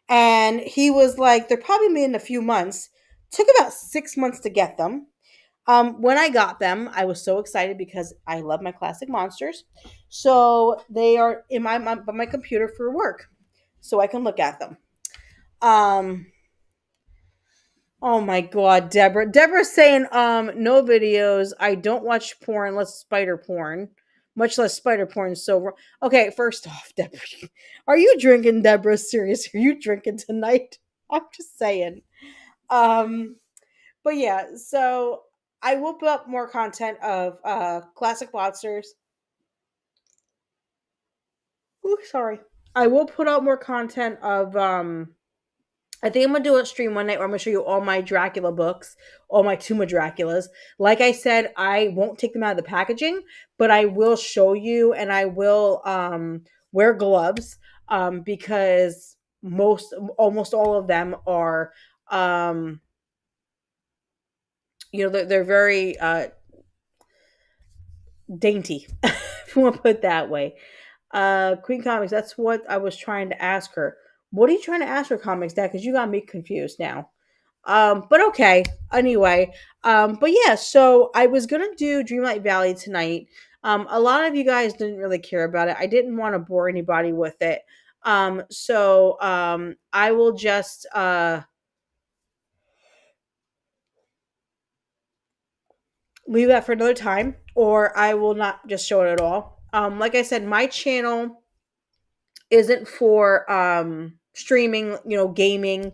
and he was like, "They're probably made in a few months." Took about 6 months to get them. When I got them, I was so excited because I love my classic monsters. So they are in my computer for work, so I can look at them. Um, Oh my god, Deborah. Deborah's saying, no videos. I don't watch porn unless spider porn. Much less spider porn. Okay, first off, Deborah. Are you drinking, Deborah? Seriously, are you drinking tonight? I'm just saying. Um, but yeah, so I will put up more content of classic monsters. Ooh, sorry. I will put out more content of I think I'm gonna do a stream one night where I'm gonna show you all my Dracula books, all my Tomb of Draculas. Like I said, I won't take them out of the packaging, but I will show you, and I will wear gloves because almost all of them are um, they're very dainty, if you want to put it that way. Queen Comics, that's what I was trying to ask her. What are you trying to ask her, Comics Dad? Because you got me confused now. But okay. Anyway, but yeah, so I was gonna do Dreamlight Valley tonight. A lot of you guys didn't really care about it. I didn't want to bore anybody with it. I will just leave that for another time, or I will not just show it at all. Like I said, my channel isn't for streaming, gaming.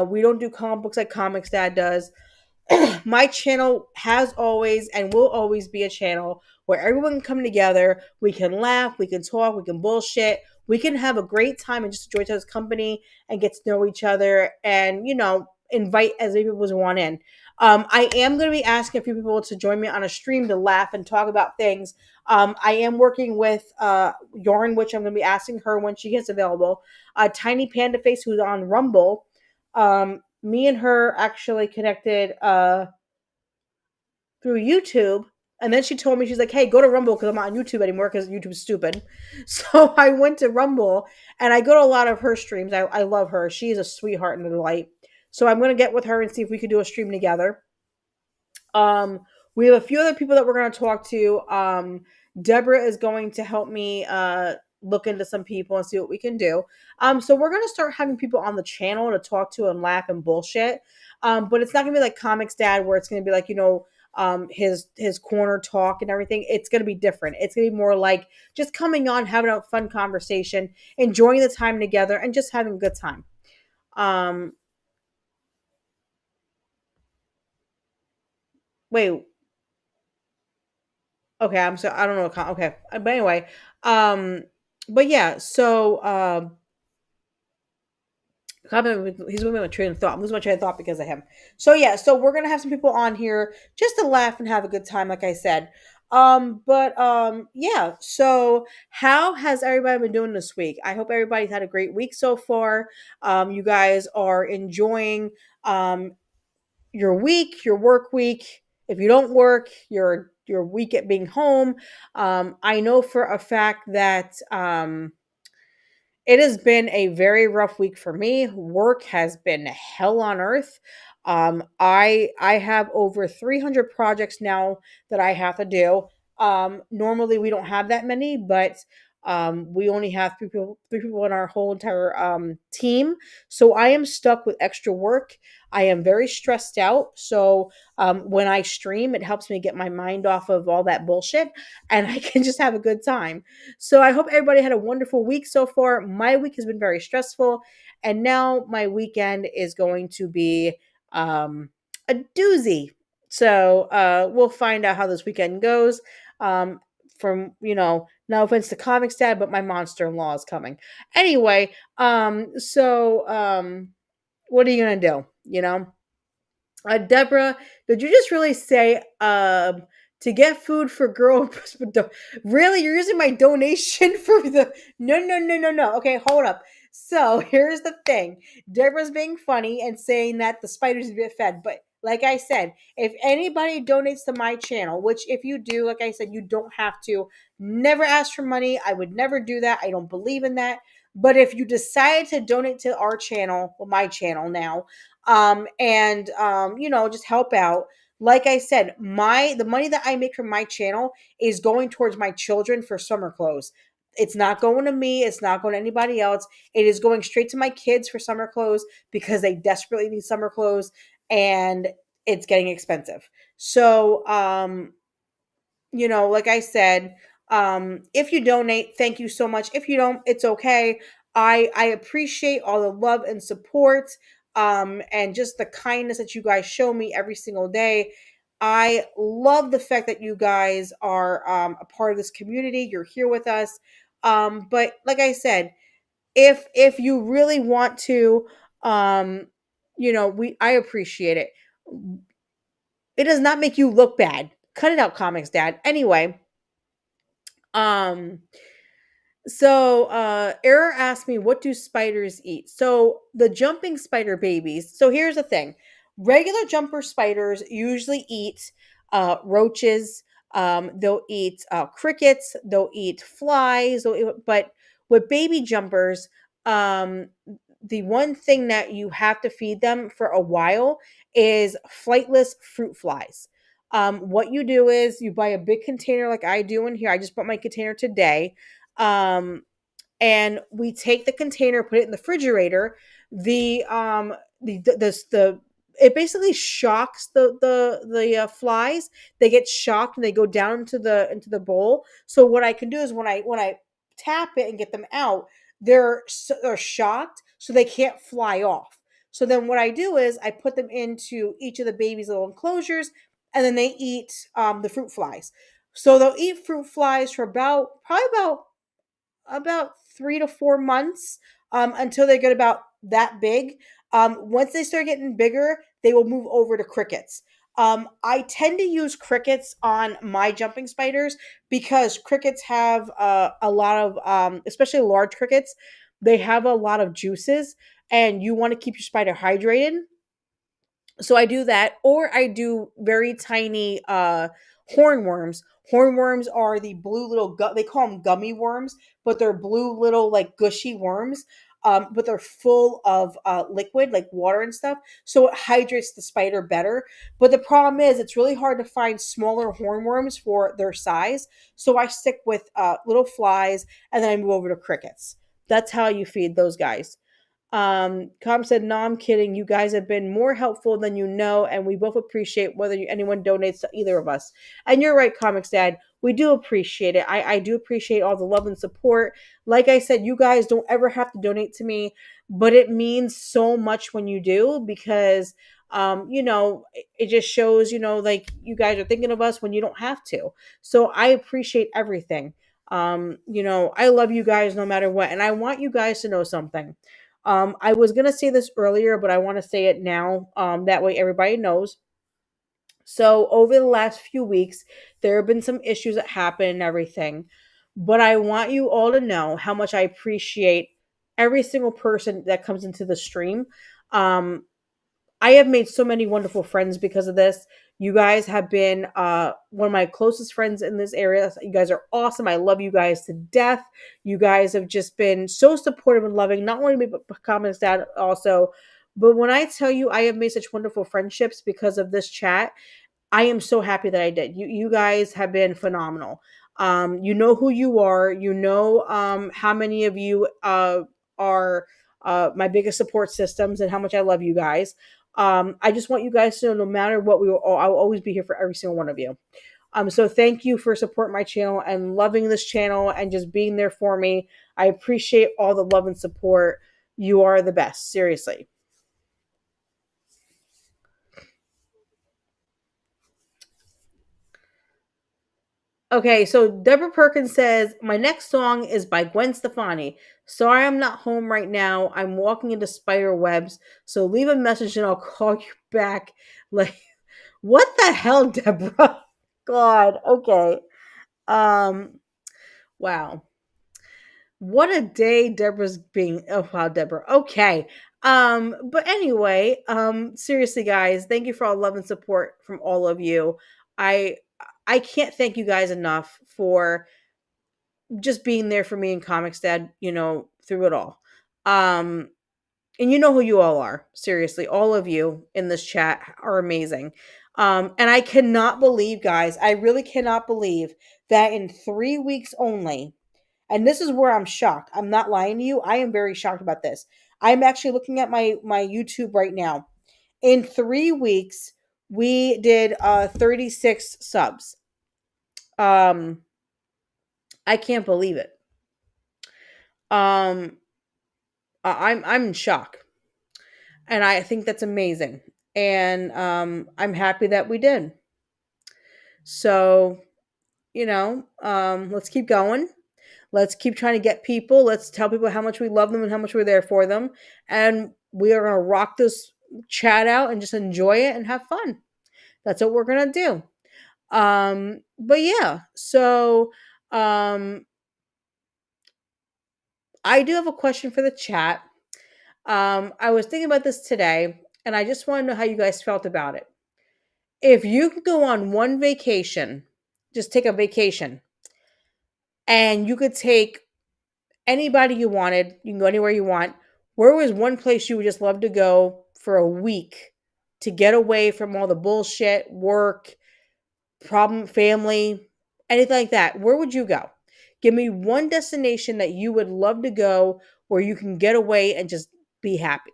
We don't do comic books like Comics Dad does. My channel has always and will always be a channel where everyone can come together. We can laugh, we can talk, we can bullshit, we can have a great time and just enjoy each other's company and get to know each other and, invite as many people as want in. I am going to be asking a few people to join me on a stream to laugh and talk about things. I am working with Yarn, which I'm going to be asking her when she gets available. Tiny Panda Face, who's on Rumble. Me and her actually connected through YouTube. And then she told me, she's like, hey, go to Rumble because I'm not on YouTube anymore because YouTube's stupid. So I went to Rumble and I go to a lot of her streams. I love her. She is a sweetheart and a delight. So I'm going to get with her and see if we could do a stream together. We have a few other people that we're going to talk to. Deborah is going to help me look into some people and see what we can do. So we're going to start having people on the channel to talk to and laugh and bullshit. But it's not going to be like Comics Dad where it's going to be like, his corner talk and everything. It's going to be different. It's going to be more like just coming on, having a fun conversation, enjoying the time together, and just having a good time. Wait, okay, I don't know. Okay, but anyway, um, but yeah, so he's moving my train of thought. I'm losing my train of thought because of him. So yeah, so we're gonna have some people on here just to laugh and have a good time, like I said. Yeah. So how has everybody been doing this week? I hope everybody's had a great week so far. You guys are enjoying your week, your work week. If you don't work, your week at being home. I know for a fact that it has been a very rough week for me. Work has been hell on earth. I have over 300 projects now that I have to do. Normally we don't have that many, but we only have three people in our whole entire team. So I am stuck with extra work. I am very stressed out. So when I stream, it helps me get my mind off of all that bullshit, and I can just have a good time. So I hope everybody had a wonderful week so far. My week has been very stressful, and now my weekend is going to be a doozy. So we'll find out how this weekend goes. From no offense to Comics Dad, but my monster-in-law is coming. Anyway, what are you gonna do? Deborah, did you just really say to get food for girl? Really, you're using my donation for the? No, no, no, no, no. Okay, hold up. So here's the thing: Deborah's being funny and saying that the spiders get fed, but like I said, if anybody donates to my channel, which if you do, like I said, you don't have to. Never ask for money. I would never do that. I don't believe in that. But if you decide to donate to our channel, well, my channel now, and just help out, like I said, the money that I make from my channel is going towards my children for summer clothes. It's not going to me, it's not going to anybody else. It is going straight to my kids for summer clothes because they desperately need summer clothes, and it's getting expensive. So like I said, if you donate, thank you so much. If you don't, it's okay. I appreciate all the love and support, and just the kindness that you guys show me every single day. I love the fact that you guys are a part of this community. You're here with us. But like I said, if you really want to, we I appreciate it. It does not make you look bad. Cut it out, Comics Dad. Anyway, um, Error asked me, what do spiders eat? So, the jumping spider babies. So, here's the thing: regular jumper spiders usually eat roaches, they'll eat crickets, they'll eat flies, but with baby jumpers, the one thing that you have to feed them for a while is flightless fruit flies. What you do is you buy a big container like I do in here. I just bought my container today. Um, and we take the container, put it in the refrigerator. The it basically shocks the flies. They get shocked and they go down into the bowl. So what I can do is when I tap it and get them out, they're shocked, so they can't fly off. So then what I do is I put them into each of the baby's little enclosures, and then they eat the fruit flies. So they'll eat fruit flies for probably about 3 to 4 months, until they get about that big. Once they start getting bigger, they will move over to crickets. I tend to use crickets on my jumping spiders because crickets have a lot of, especially large crickets, they have a lot of juices, and you want to keep your spider hydrated. So I do that, or I do very tiny hornworms. Hornworms are the blue little they call them gummy worms, but they're blue little like gushy worms. But they're full of liquid like water and stuff, so it hydrates the spider better. But the problem is it's really hard to find smaller hornworms for their size, so I stick with little flies, and then I move over to crickets. That's how you feed those guys. Com said, "No, I'm kidding. You guys have been more helpful than you know, and we both appreciate whether anyone donates to either of us." And you're right, Comics Dad. We do appreciate it. I do appreciate all the love and support. Like I said, you guys don't ever have to donate to me, but it means so much when you do, because it just shows, like you guys are thinking of us when you don't have to. So I appreciate everything. I love you guys no matter what, and I want you guys to know something. I was gonna say this earlier, but I want to say it now. That way everybody knows. So over the last few weeks, there have been some issues that happen and everything. But I want you all to know how much I appreciate every single person that comes into the stream. Um, I have made so many wonderful friends because of this. You guys have been one of my closest friends in this area. You guys are awesome. I love you guys to death. You guys have just been so supportive and loving, not only me, but comments dad also. But when I tell you I have made such wonderful friendships because of this chat, I am so happy that I did. You guys have been phenomenal. You know who you are. You know how many of you are my biggest support systems and how much I love you guys. I just want you guys to know no matter what I will always be here for every single one of you. So thank you for supporting my channel and loving this channel and just being there for me. I appreciate all the love and support. You are the best, seriously. Okay, so Deborah Perkins says, my next song is by Gwen Stefani. Sorry I'm not home right now. I'm walking into spider webs. So leave a message and I'll call you back. Like, what the hell, Deborah? God, okay. Um, wow. What a day Deborah's being. Oh wow, Deborah. Okay. But anyway, seriously, guys, thank you for all love and support from all of you. I I can't thank you guys enough for just being there for me and Comics Dad, through it all. Um, and you know who you all are. Seriously, all of you in this chat are amazing. And I cannot believe, guys, I really cannot believe that in 3 weeks only, and this is where I'm shocked. I'm not lying to you. I am very shocked about this. I'm actually looking at my YouTube right now. In 3 weeks, we did 36 subs. Um, I can't believe it. Um, I'm in shock, and I think that's amazing. And I'm happy that we did. So let's keep going. Let's keep trying to get people. Let's tell people how much we love them and how much we're there for them. And we are gonna rock this chat out and just enjoy it and have fun. That's what we're gonna do. But yeah, so I do have a question for the chat. I was thinking about this today, and I just want to know how you guys felt about it. If you could go on one vacation, just take a vacation, and you could take anybody you wanted, you can go anywhere you want. Where was one place you would just love to go for a week to get away from all the bullshit, work, problem, family, anything like that? Where would you go? Give me one destination that you would love to go where you can get away and just be happy.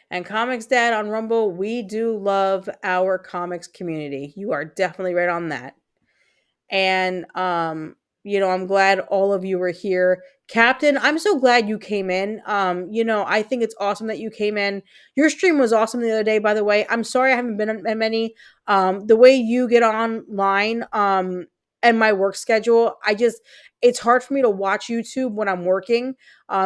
And Comics Dad on Rumble, we do love our comics community. You are definitely right on that. And I'm glad all of you were here. Captain, I'm so glad you came in. I think it's awesome that you came in. Your stream was awesome the other day, by the way. I'm sorry I haven't been on many. The way you get online, and my work schedule, it's hard for me to watch YouTube when I'm working,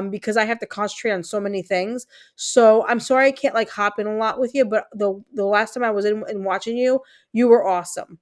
because I have to concentrate on so many things. So I'm sorry I can't like hop in a lot with you, but the last time I was in and watching you, you were awesome.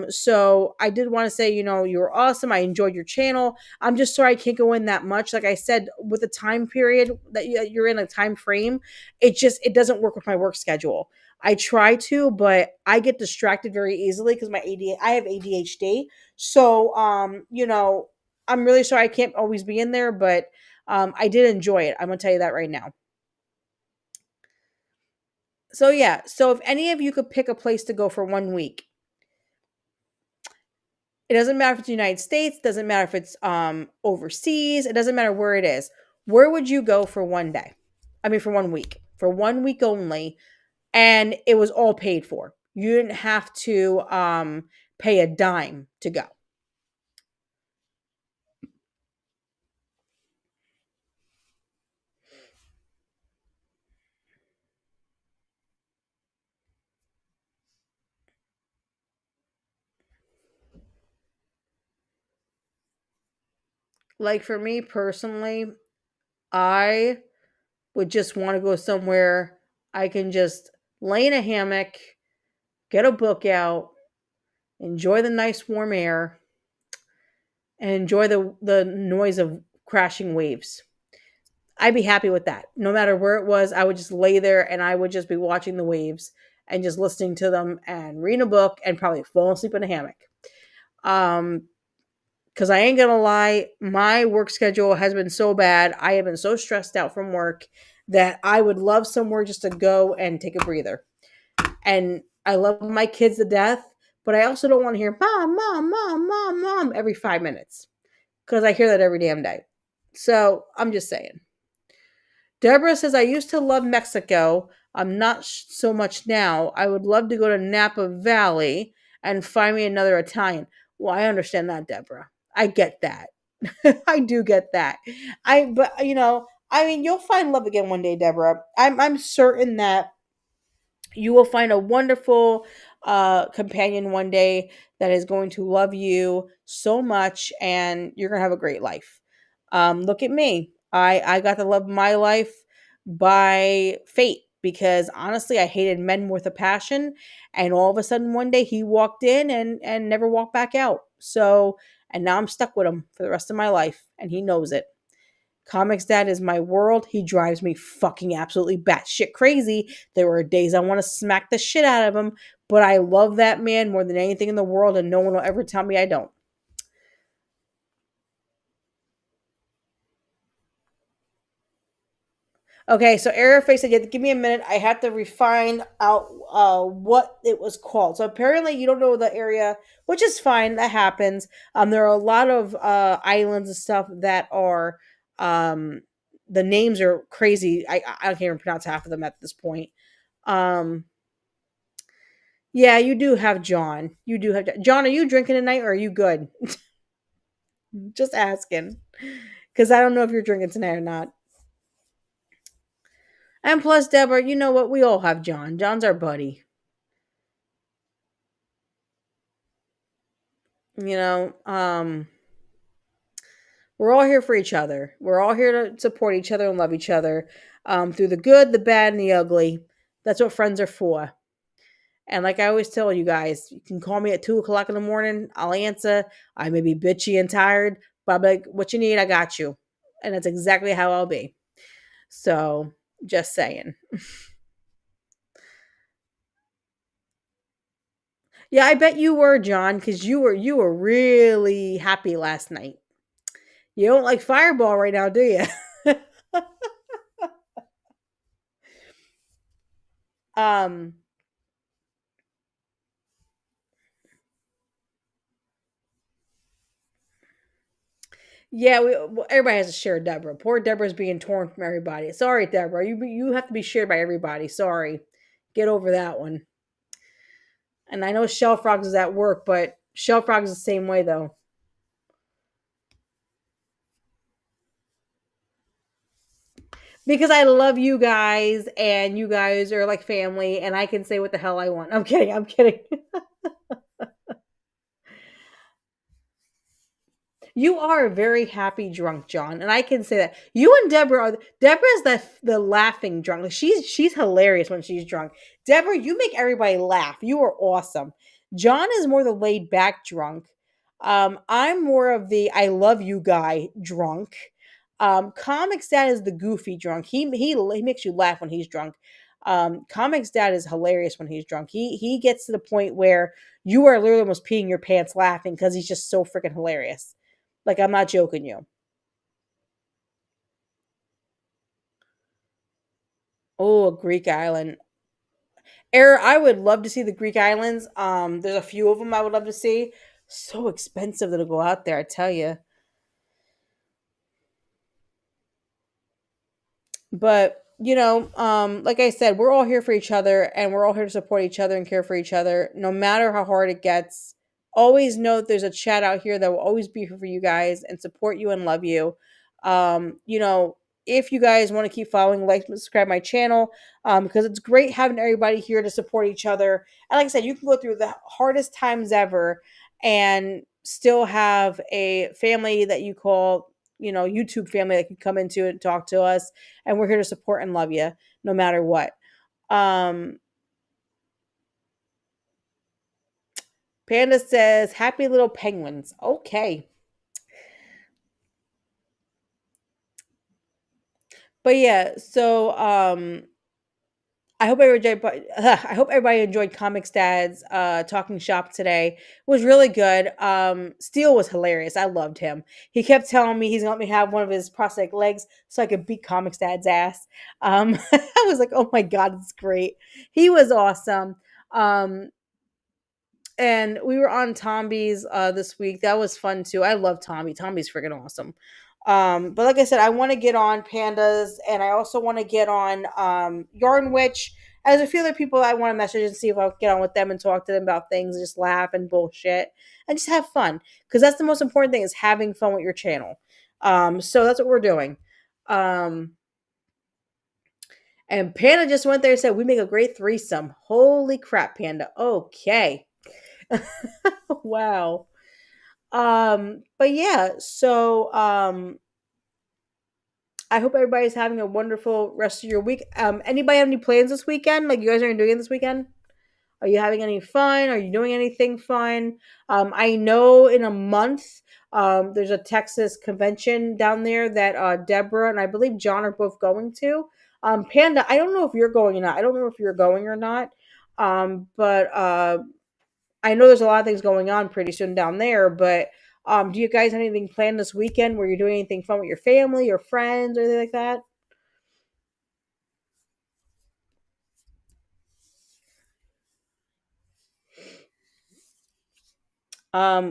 So I did want to say, you were awesome. I enjoyed your channel. I'm just sorry I can't go in that much. Like I said, with the time period that you're in, a time frame, it doesn't work with my work schedule. I try to, but I get distracted very easily because I have ADHD. So, I'm really sorry I can't always be in there, but I did enjoy it. I'm gonna tell you that right now. So yeah, so if any of you could pick a place to go for 1 week, it doesn't matter if it's the United States, doesn't matter if it's overseas, it doesn't matter where it is. Where would you go for one day? I mean for 1 week. For 1 week only, and it was all paid for. You didn't have to pay a dime to go. Like for me personally, I would just want to go somewhere I can just lay in a hammock, get a book out, enjoy the nice warm air, and enjoy the noise of crashing waves. I'd be happy with that. No matter where it was, I would just lay there and I would just be watching the waves and just listening to them and reading a book and probably fall asleep in a hammock. Um, because I ain't gonna lie, my work schedule has been so bad. I have been so stressed out from work that I would love somewhere just to go and take a breather. And I love my kids to death, but I also don't want to hear mom, mom, mom, mom, mom every 5 minutes because I hear that every damn day. So I'm just saying. Deborah says, I used to love Mexico. I'm not so much now. I would love to go to Napa Valley and find me another Italian. Well, I understand that, Deborah. I get that. I do get that. But I mean, you'll find love again one day, Deborah. I'm certain that you will find a wonderful companion one day that is going to love you so much and you're going to have a great life. Look at me. I got the love of my life by fate because honestly, I hated men with a passion. And all of a sudden, one day he walked in and never walked back out. So, and now I'm stuck with him for the rest of my life and he knows it. Comics Dad is my world. He drives me fucking absolutely batshit crazy. There were days I want to smack the shit out of him, but I love that man more than anything in the world, and no one will ever tell me I don't. Okay, so Airface said, you have to give me a minute. I have to refine out what it was called. So apparently you don't know the area, which is fine. That happens. There are a lot of islands and stuff that are the names are crazy. I can't even pronounce half of them at this point. Um, yeah, you do have John. You do have John. Are you drinking tonight, or are you good? Just asking, because I don't know if you're drinking tonight or not. And plus, Deborah, you know what? We all have John. John's our buddy. You know, we're all here for each other. We're all here to support each other and love each other through the good, the bad, and the ugly. That's what friends are for. And like I always tell you guys, you can call me at 2 o'clock in the morning. I'll answer. I may be bitchy and tired, but I'm like, what you need, I got you. And that's exactly how I'll be. So just saying. Yeah, I bet you were, John, because you were really happy last night. You don't like Fireball right now, do you? um Yeah, well, everybody has to share Deborah. Poor Deborah's being torn from everybody. Sorry, Deborah. You have to be shared by everybody. Sorry. Get over that one. And I know Shell Frogs is at work, but Shell Frogs is the same way though. Because I love you guys and you guys are like family and I can say what the hell I want. I'm kidding. I'm kidding. You are a very happy drunk, John, and I can say that. You and Deborah are Deborah's the laughing drunk. Like she's hilarious when she's drunk. Deborah, you make everybody laugh. You are awesome. John is more the laid back drunk. I'm more of the I love you guy drunk. Comics Dad is the goofy drunk. He makes you laugh when he's drunk. Comics Dad is hilarious when he's drunk. He gets to the point where you are literally almost peeing your pants laughing because he's just so freaking hilarious. Like, I'm not joking you. Oh, a Greek island. I would love to see the Greek islands. There's a few of them I would love to see. So expensive to go out there, I tell you. But like I said, we're all here for each other, and we're all here to support each other and care for each other, no matter how hard it gets. Always know that there's a chat out here that will always be here for you guys and support you and love you. If you guys want to keep following, like, subscribe my channel, because it's great having everybody here to support each other. And like I said, you can go through the hardest times ever and still have a family that you call YouTube family that can come into it and talk to us, and we're here to support and love you no matter what. Um, Panda says, "Happy little penguins." Okay, but yeah, so I hope everybody enjoyed Comics Dad's talking shop today. It was really good. Steele was hilarious. I loved him. He kept telling me he's gonna let me have one of his prosthetic legs so I could beat Comics Dad's ass. I was like, oh my god, it's great. He was awesome. Um, and we were on Tomby's this week. That was fun too. I love Tomby. Tomby's freaking awesome. But like I said, I want to get on Pandas, and I also want to get on Yarn Witch. There's a few other people I want to message and see if I'll get on with them and talk to them about things, and just laugh and bullshit and just have fun, because that's the most important thing, is having fun with your channel. So that's what we're doing. And Panda just went there and said we make a great threesome. Holy crap, Panda. Okay. Wow. But yeah, so I hope everybody's having a wonderful rest of your week. Anybody have any plans this weekend? Like, you guys are doing it this weekend? Are you having any fun? Are you doing anything fun? I know in a month, there's a Texas convention down there that Deborah and I believe John are both going to. Panda, I don't know if you're going or not. I don't know if you're going or not. But I know there's a lot of things going on pretty soon down there. But do you guys have anything planned this weekend where you're doing anything fun with your family or friends or anything like that?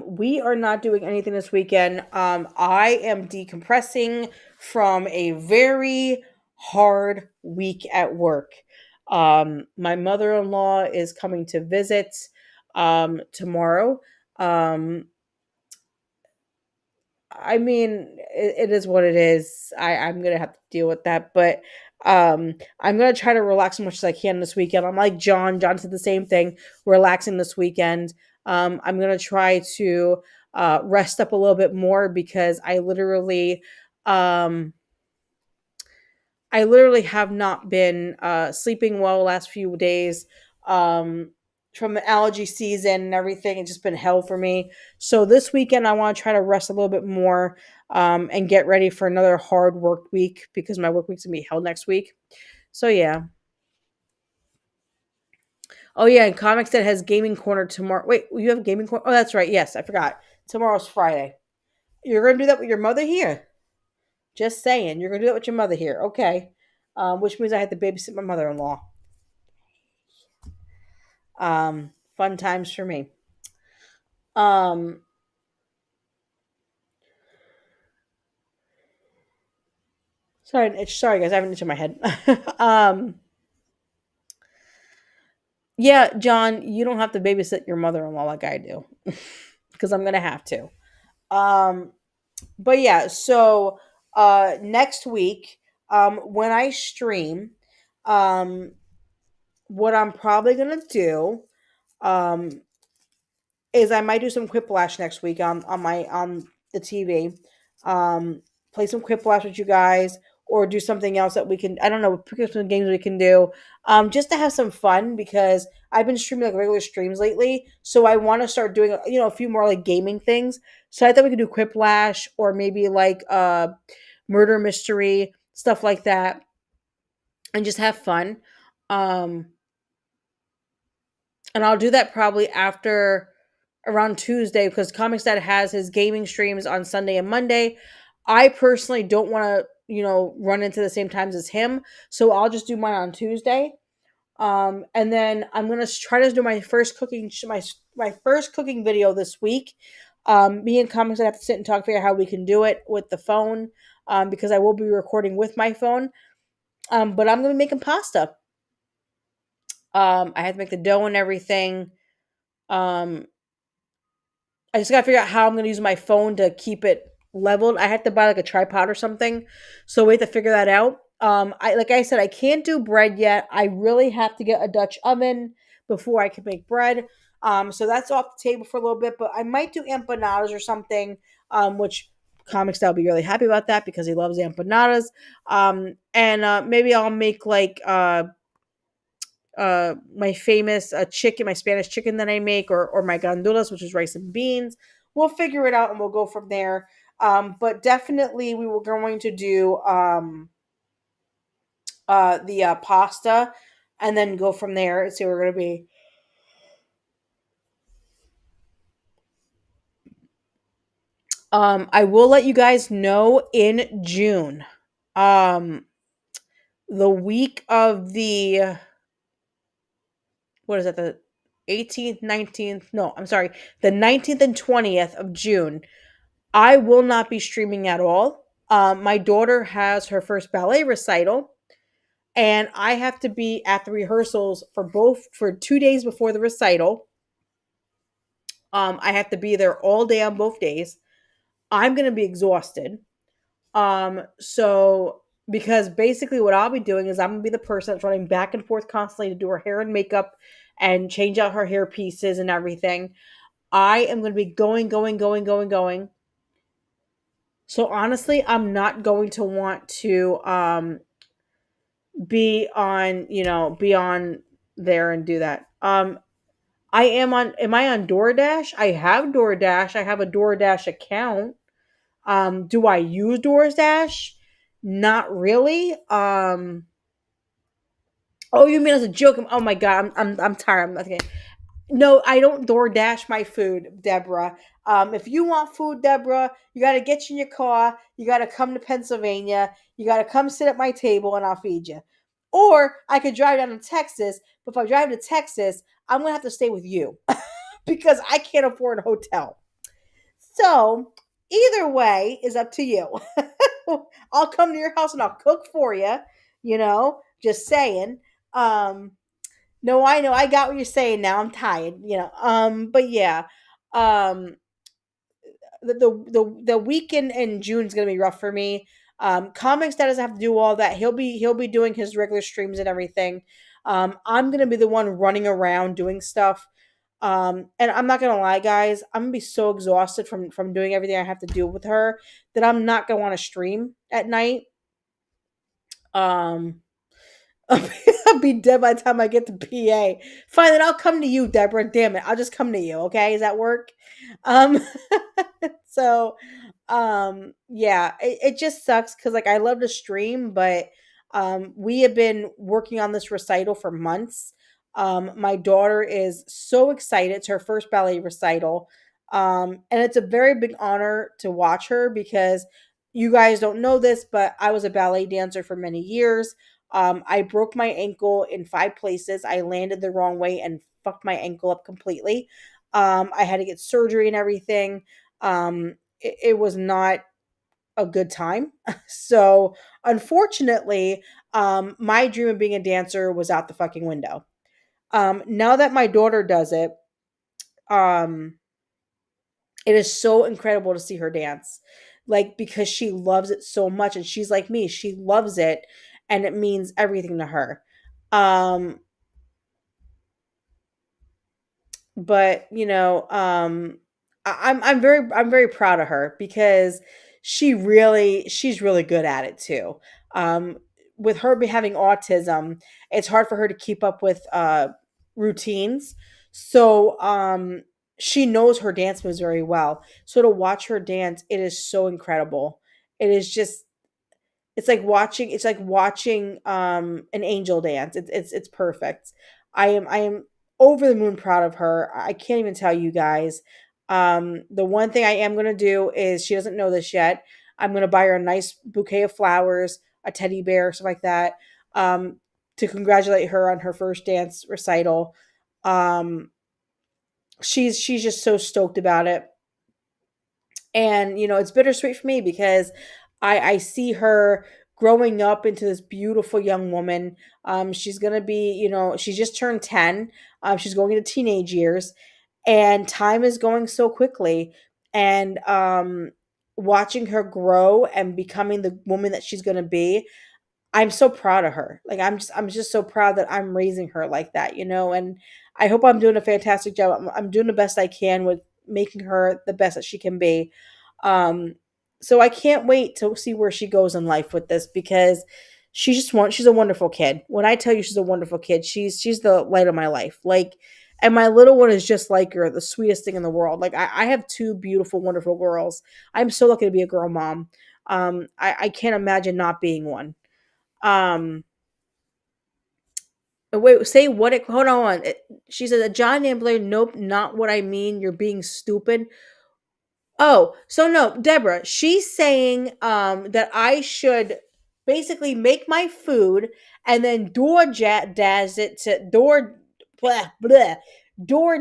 We are not doing anything this weekend. I am decompressing from a very hard week at work. My mother-in-law is coming to visit tomorrow. Um, I mean, it is what it is. I'm gonna have to deal with that, but I'm gonna try to relax as much as I can this weekend. I'm like John. John said the same thing. Relaxing this weekend. I'm gonna try to rest up a little bit more, because um, I literally have not been sleeping well the last few days. Um, from the allergy season and everything, it's just been hell for me. So this weekend, I want to try to rest a little bit more, and get ready for another hard work week, because my work week's gonna be hell next week. So yeah. Oh yeah, and Comics that has Gaming Corner tomorrow. Wait, you have Gaming Corner? Oh, that's right. Yes, I forgot. Tomorrow's Friday. You're gonna do that with your mother here. Just saying, you're gonna do that with your mother here. Okay. Which means I have to babysit my mother-in-law. Fun times for me. Um, sorry guys, I have an itch in my head. um, yeah, John, you don't have to babysit your mother-in-law like I do, because I'm gonna have to. Um, but yeah, so next week, when I stream, um, what I'm probably gonna do, um, is I might do some Quiplash next week on the TV. Um, Play some Quiplash with you guys, or do something else that we can. I don't know. Pick up some games we can do, just to have some fun, because I've been streaming like regular streams lately. So I want to start doing a few more like gaming things. So I thought we could do Quiplash, or maybe like murder mystery stuff like that, and just have fun. Um, and I'll do that probably after around Tuesday, because Comics Dad has his gaming streams on Sunday and Monday. I personally don't want to, run into the same times as him, so I'll just do mine on Tuesday. And then I'm gonna try to do my first cooking video this week. Me and Comics Dad have to sit and talk, figure out how we can do it with the phone, because I will be recording with my phone. But I'm gonna be making pasta. I have to make the dough and everything. Um, I just gotta figure out how I'm gonna use my phone to keep it leveled. I have to buy like a tripod or something, so we have to figure that out. Like I said, I can't do bread yet. I really have to get a Dutch oven before I can make bread. So that's off the table for a little bit, but I might do empanadas or something, which Comics that will be really happy about that because he loves empanadas. And maybe I'll make like my famous chicken, my Spanish chicken that I make, or my gandulas, which is rice and beans. We'll figure it out and we'll go from there. But definitely, we were going to do the pasta, and then go from there. See, we're going to be. I will let you guys know in June. Um, the week of the what is that, the 18th, 19th? No, I'm sorry, the 19th and 20th of June. I will not be streaming at all. My daughter has her first ballet recital, and I have to be at the rehearsals for 2 days before the recital. I have to be there all day on both days. I'm gonna be exhausted. So because basically what I'll be doing is I'm gonna be the person that's running back and forth constantly to do her hair and makeup and change out her hair pieces and everything. I am gonna be going, going, going, going, going. So honestly, I'm not going to want to be on there and do that. Am I on DoorDash? I have DoorDash. I have a DoorDash account. Do I use DoorDash? Not really. Oh, you mean as a joke? Oh my god, I'm tired. I'm not kidding. No, I don't DoorDash my food, Deborah. If you want food, Deborah, you got to get you in your car. You got to come to Pennsylvania. You got to come sit at my table and I'll feed you. Or I could drive down to Texas. But if I drive to Texas, I'm going to have to stay with you because I can't afford a hotel. So either way is up to you. I'll come to your house and I'll cook for you, just saying. Um, no, I know. I got what you're saying now. I'm tired. But yeah. Um the weekend in June is gonna be rough for me. Comics that doesn't have to do all that. He'll be doing his regular streams and everything. I'm gonna be the one running around doing stuff. And I'm not gonna lie, guys, I'm gonna be so exhausted from doing everything I have to do with her that I'm not gonna want to stream at night. Um I'll be dead by the time I get to PA. Fine, then I'll come to you, Deborah. Damn it. I'll just come to you, okay? Does that work? Um so yeah, it just sucks because like I love to stream, but we have been working on this recital for months. My daughter is so excited. It's her first ballet recital. And it's a very big honor to watch her because you guys don't know this, but I was a ballet dancer for many years. I broke my ankle in 5 places. I landed the wrong way and fucked my ankle up completely. I had to get surgery and everything. It was not a good time. So, unfortunately, my dream of being a dancer was out the fucking window. Now that my daughter does it, um, it is so incredible to see her dance. Like, because she loves it so much and she's like me, she loves it and it means everything to her. Um, but I'm very proud of her because she's really good at it too. Um, with her having autism, it's hard for her to keep up with routines. So she knows her dance moves very well. So to watch her dance, it is so incredible. It is just it's like watching an angel dance. It's perfect. I am over the moon proud of her. I can't even tell you guys. The one thing I am gonna do is she doesn't know this yet. I'm gonna buy her a nice bouquet of flowers, a teddy bear, stuff like that, to congratulate her on her first dance recital. Um, she's just so stoked about it. And it's bittersweet for me because I see her growing up into this beautiful young woman. She's gonna be, she's just turned 10. She's going into teenage years, and time is going so quickly. And watching her grow and becoming the woman that she's gonna be, I'm so proud of her. Like I'm just so proud that I'm raising her like that. And I hope I'm doing a fantastic job. I'm doing the best I can with making her the best that she can be. Um, So I can't wait to see where she goes in life with this because she's a wonderful kid. When I tell you she's a wonderful kid, she's the light of my life. Like, and my little one is just like her, the sweetest thing in the world. Like I have two beautiful, wonderful girls. I'm so lucky to be a girl mom. I can't imagine not being one. Um, wait, say what? Hold on. She says, John and Blair, nope, not what I mean. You're being stupid. Oh, so no, Deborah, she's saying that I should basically make my food and then dash it to door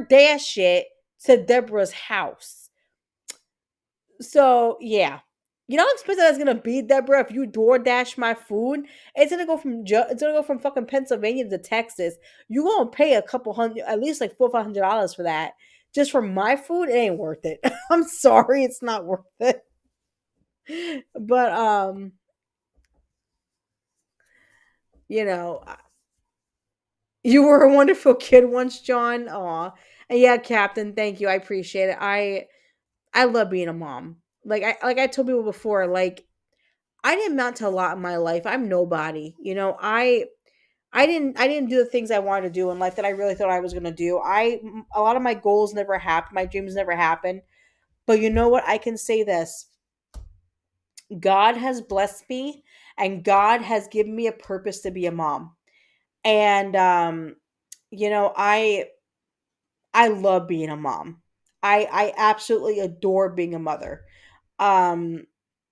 dash it to Deborah's house. So yeah. You know how expensive that's gonna be, Deborah, if you door dash my food? It's gonna go from fucking Pennsylvania to Texas. You gonna pay a couple hundred, at least like $400 for that. Just for my food, it ain't worth it. I'm sorry, it's not worth it. But you know, you were a wonderful kid once, John. Aw. And yeah, Captain, thank you. I appreciate it. I love being a mom. Like I told people before, like I didn't amount to a lot in my life. I'm nobody. You know, I didn't do the things I wanted to do in life that I really thought I was gonna do. A lot of my goals never happened, my dreams never happened. But you know what? I can say this. God has blessed me and God has given me a purpose to be a mom. And you know, I love being a mom. I absolutely adore being a mother. Um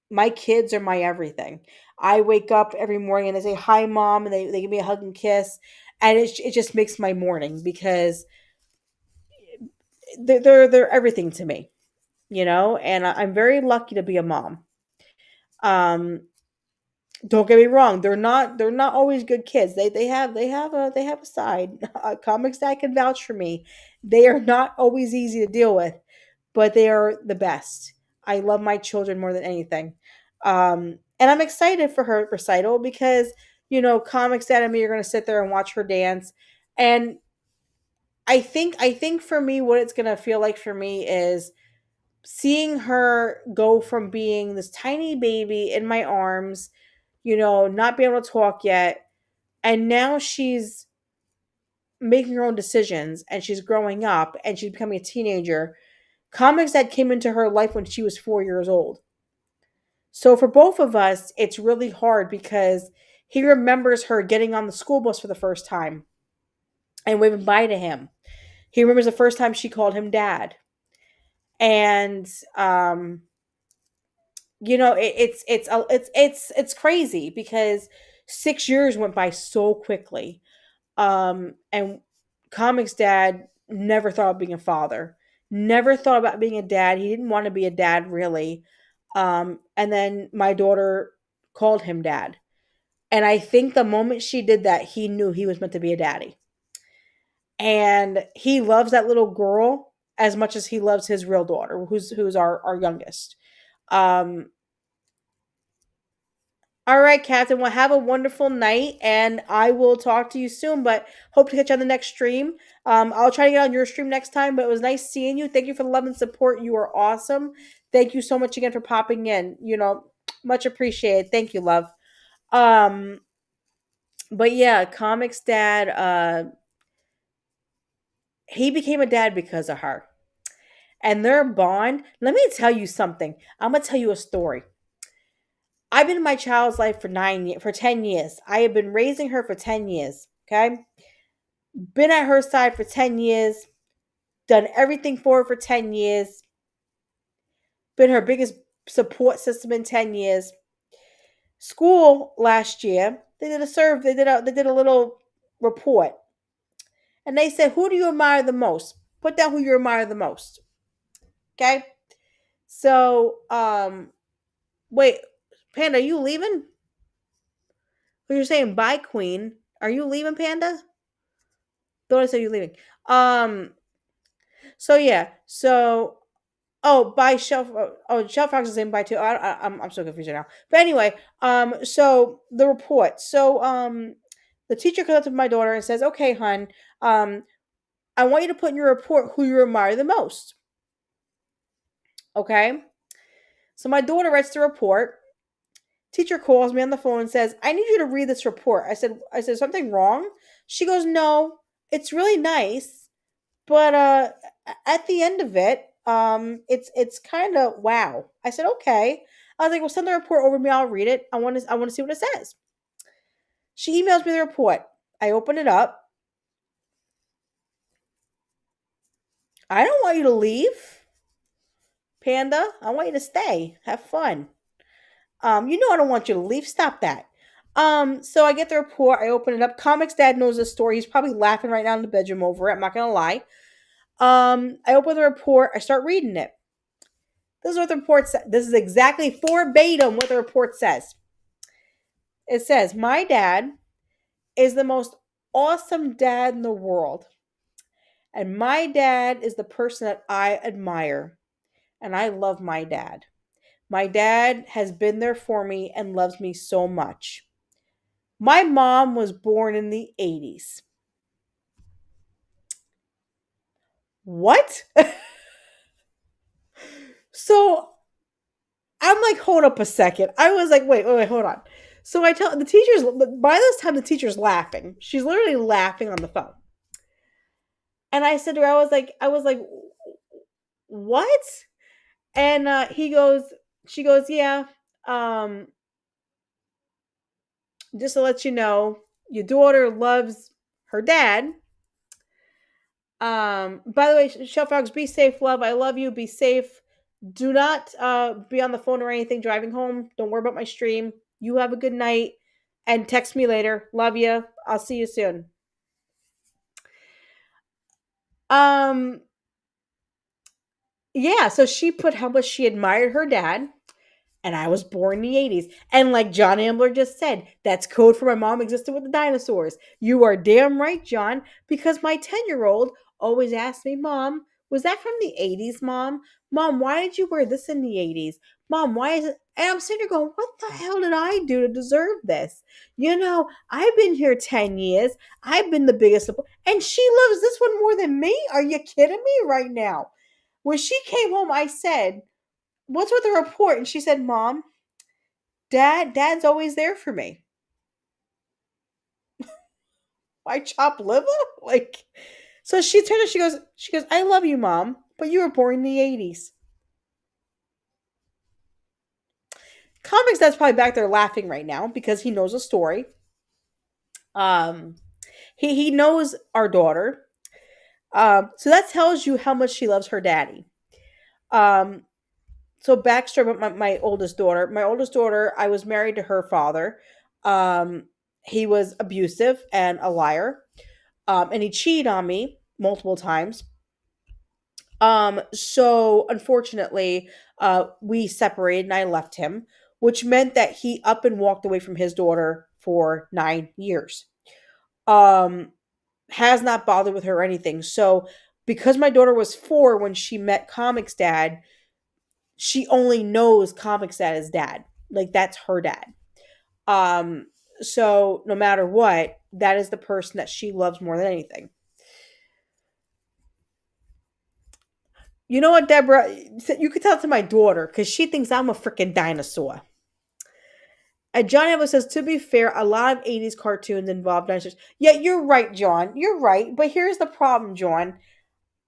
my kids are my everything. I wake up every morning and they say hi mom and they give me a hug and kiss and it just makes my morning because they're everything to me, you know, and I'm very lucky to be a mom. Um don't get me wrong, they're not always good kids. They have a side. Comics that can vouch for me. They are not always easy to deal with, but they are the best. I love my children more than anything. And I'm excited for her recital because Comics Dad and me are going to sit there and watch her dance. And I think for me, what it's going to feel like for me is seeing her go from being this tiny baby in my arms, not being able to talk yet, and now she's making her own decisions and she's growing up and she's becoming a teenager. Comics that came into her life when she was 4 years old. So for both of us, it's really hard because he remembers her getting on the school bus for the first time and waving bye to him. He remembers the first time she called him dad. And it's crazy because 6 years went by so quickly. And Comics Dad never thought of being a father, never thought about being a dad. He didn't want to be a dad really. And then my daughter called him dad. And I think the moment she did that, he knew he was meant to be a daddy. And he loves that little girl as much as he loves his real daughter, who's our youngest. Um, all right, Captain. Well, have a wonderful night, and I will talk to you soon. But hope to catch you on the next stream. I'll try to get on your stream next time. But it was nice seeing you. Thank you for the love and support. You are awesome. Thank you so much again for popping in. Much appreciated. Thank you, love. Um, but yeah, Comics Dad. He became a dad because of her, and their bond. Let me tell you something. I'm gonna tell you a story. I've been in my child's life for 10 years. I have been raising her for 10 years. Okay, been at her side for 10 years. Done everything for her for 10 years. Been her biggest support system in 10 years. School last year, they did a survey. They did a little report, and they said, "Who do you admire the most?" Put down who you admire the most. Okay. So, wait, Panda, are you leaving? Well, you're saying bye, Queen. Are you leaving, Panda? Don't I say you leaving? Um. So yeah. So bye, Shelf. Shelf Fox is saying bye too. I'm so confused right now. But anyway, so the report. So the teacher comes up to my daughter and says, "Okay, hon, I want you to put in your report who you admire the most." Okay. So my daughter writes the report. Teacher calls me on the phone and says, "I need you to read this report." I said, "Something wrong?" She goes, "No, it's really nice, but at the end of it, it's kind of wow." I said, "Okay." I was like, "Well, send the report over to me. I'll read it. I want to see what it says." She emails me the report. I open it up. "I don't want you to leave, Panda. I want you to stay. Have fun. I don't want you to leave. Stop that." So I get the report. I open it up. Comics Dad knows the story. He's probably laughing right now in the bedroom over it. I'm not gonna lie. I open the report. I start reading it. This is what the report says. This is exactly verbatim what the report says. It says, "My dad is the most awesome dad in the world. And my dad is the person that I admire. And I love my dad. My dad has been there for me and loves me so much. My mom was born in the 80s." What? So I'm like, hold up a second. I was like, wait, hold on. So I tell the teachers, by this time, the teacher's laughing. She's literally laughing on the phone. And I said to her, I was like, what? And she goes, "Yeah, um, just to let you know, your daughter loves her dad. By the way, Shell Frogs, be safe, love. I love you. Be safe. Do not be on the phone or anything driving home. Don't worry about my stream. You have a good night and text me later. Love you. I'll see you soon." Um, yeah, so she put how much she admired her dad, and I was born in the 80s. And like John Ambler just said, that's code for my mom existed with the dinosaurs. You are damn right, John, because my 10-year-old always asked me, "Mom, was that from the 80s, Mom? Mom, why did you wear this in the 80s? Mom, why is it?" And I'm sitting there going, what the hell did I do to deserve this? I've been here 10 years. I've been the biggest support. And she loves this one more than me? Are you kidding me right now? When she came home, I said, "What's with the report?" And she said, "Mom, dad's always there for me." I chop liver? Like, so she turned and she goes, "I love you, Mom, but you were born in the 80s." Comics Dad's probably back there laughing right now because he knows a story. Um, he knows our daughter. So that tells you how much she loves her daddy. Um, so backstory about my oldest daughter. My oldest daughter, I was married to her father. Um, he was abusive and a liar. And he cheated on me multiple times. So unfortunately, we separated and I left him, which meant that he up and walked away from his daughter for 9 years. Um, has not bothered with her or anything. So because my daughter was 4 when she met Comics Dad, she only knows Comics Dad as dad. Like that's her dad. Um, so no matter what, that is the person that she loves more than anything. You know what, Deborah? You could tell it to my daughter because she thinks I'm a freaking dinosaur. And John Evans says, to be fair, a lot of 80s cartoons involve dinosaurs. Yeah, you're right, John. You're right. But here's the problem, John.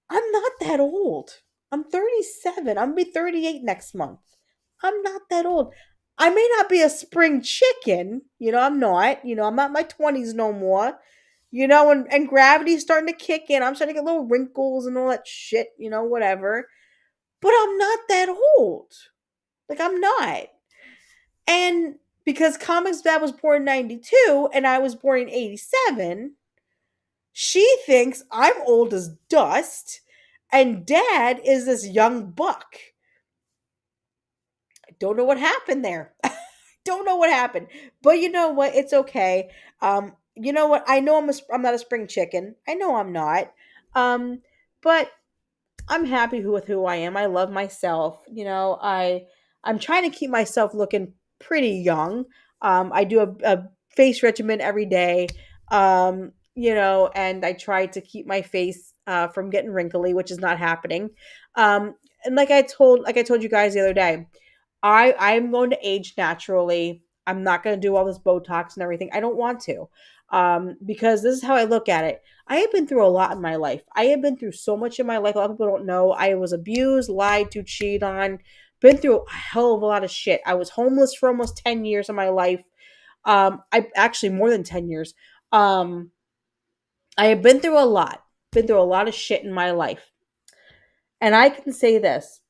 I'm not that old. I'm 37. I'm going to be 38 next month. I'm not that old. I may not be a spring chicken. I'm not. I'm not in my 20s no more. And gravity's starting to kick in. I'm starting to get little wrinkles and all that shit, whatever. But I'm not that old. Like, I'm not. And because Comics Dad was born in 92 and I was born in 87, she thinks I'm old as dust and Dad is this young buck. I don't know what happened there. Don't know what happened. But you know what? It's okay. You know what? I know I'm not a spring chicken. I know I'm not. But I'm happy with who I am. I love myself. I'm trying to keep myself looking pretty young. I do a face regimen every day. And I try to keep my face from getting wrinkly, which is not happening. And like I told you guys the other day, I'm going to age naturally. I'm not going to do all this Botox and everything. I don't want to. Because this is how I look at it. I have been through a lot in my life. I have been through so much in my life. A lot of people don't know. I was abused, lied to, cheated on, been through a hell of a lot of shit. I was homeless for almost 10 years of my life. I actually more than 10 years. Um, I have been through a lot of shit in my life. And I can say this,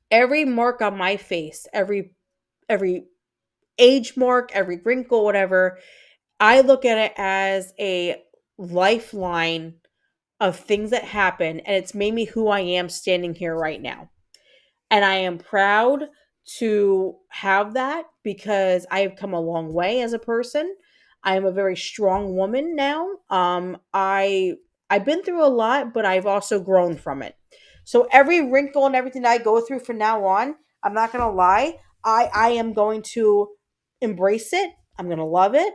every mark on my face, every age mark, every wrinkle, whatever, I look at it as a lifeline of things that happen, and it's made me who I am standing here right now. And I am proud to have that because I have come a long way as a person. I am a very strong woman now. I've been through a lot, but I've also grown from it. So every wrinkle and everything that I go through from now on, I'm not gonna lie, I am going to embrace it. I'm gonna love it.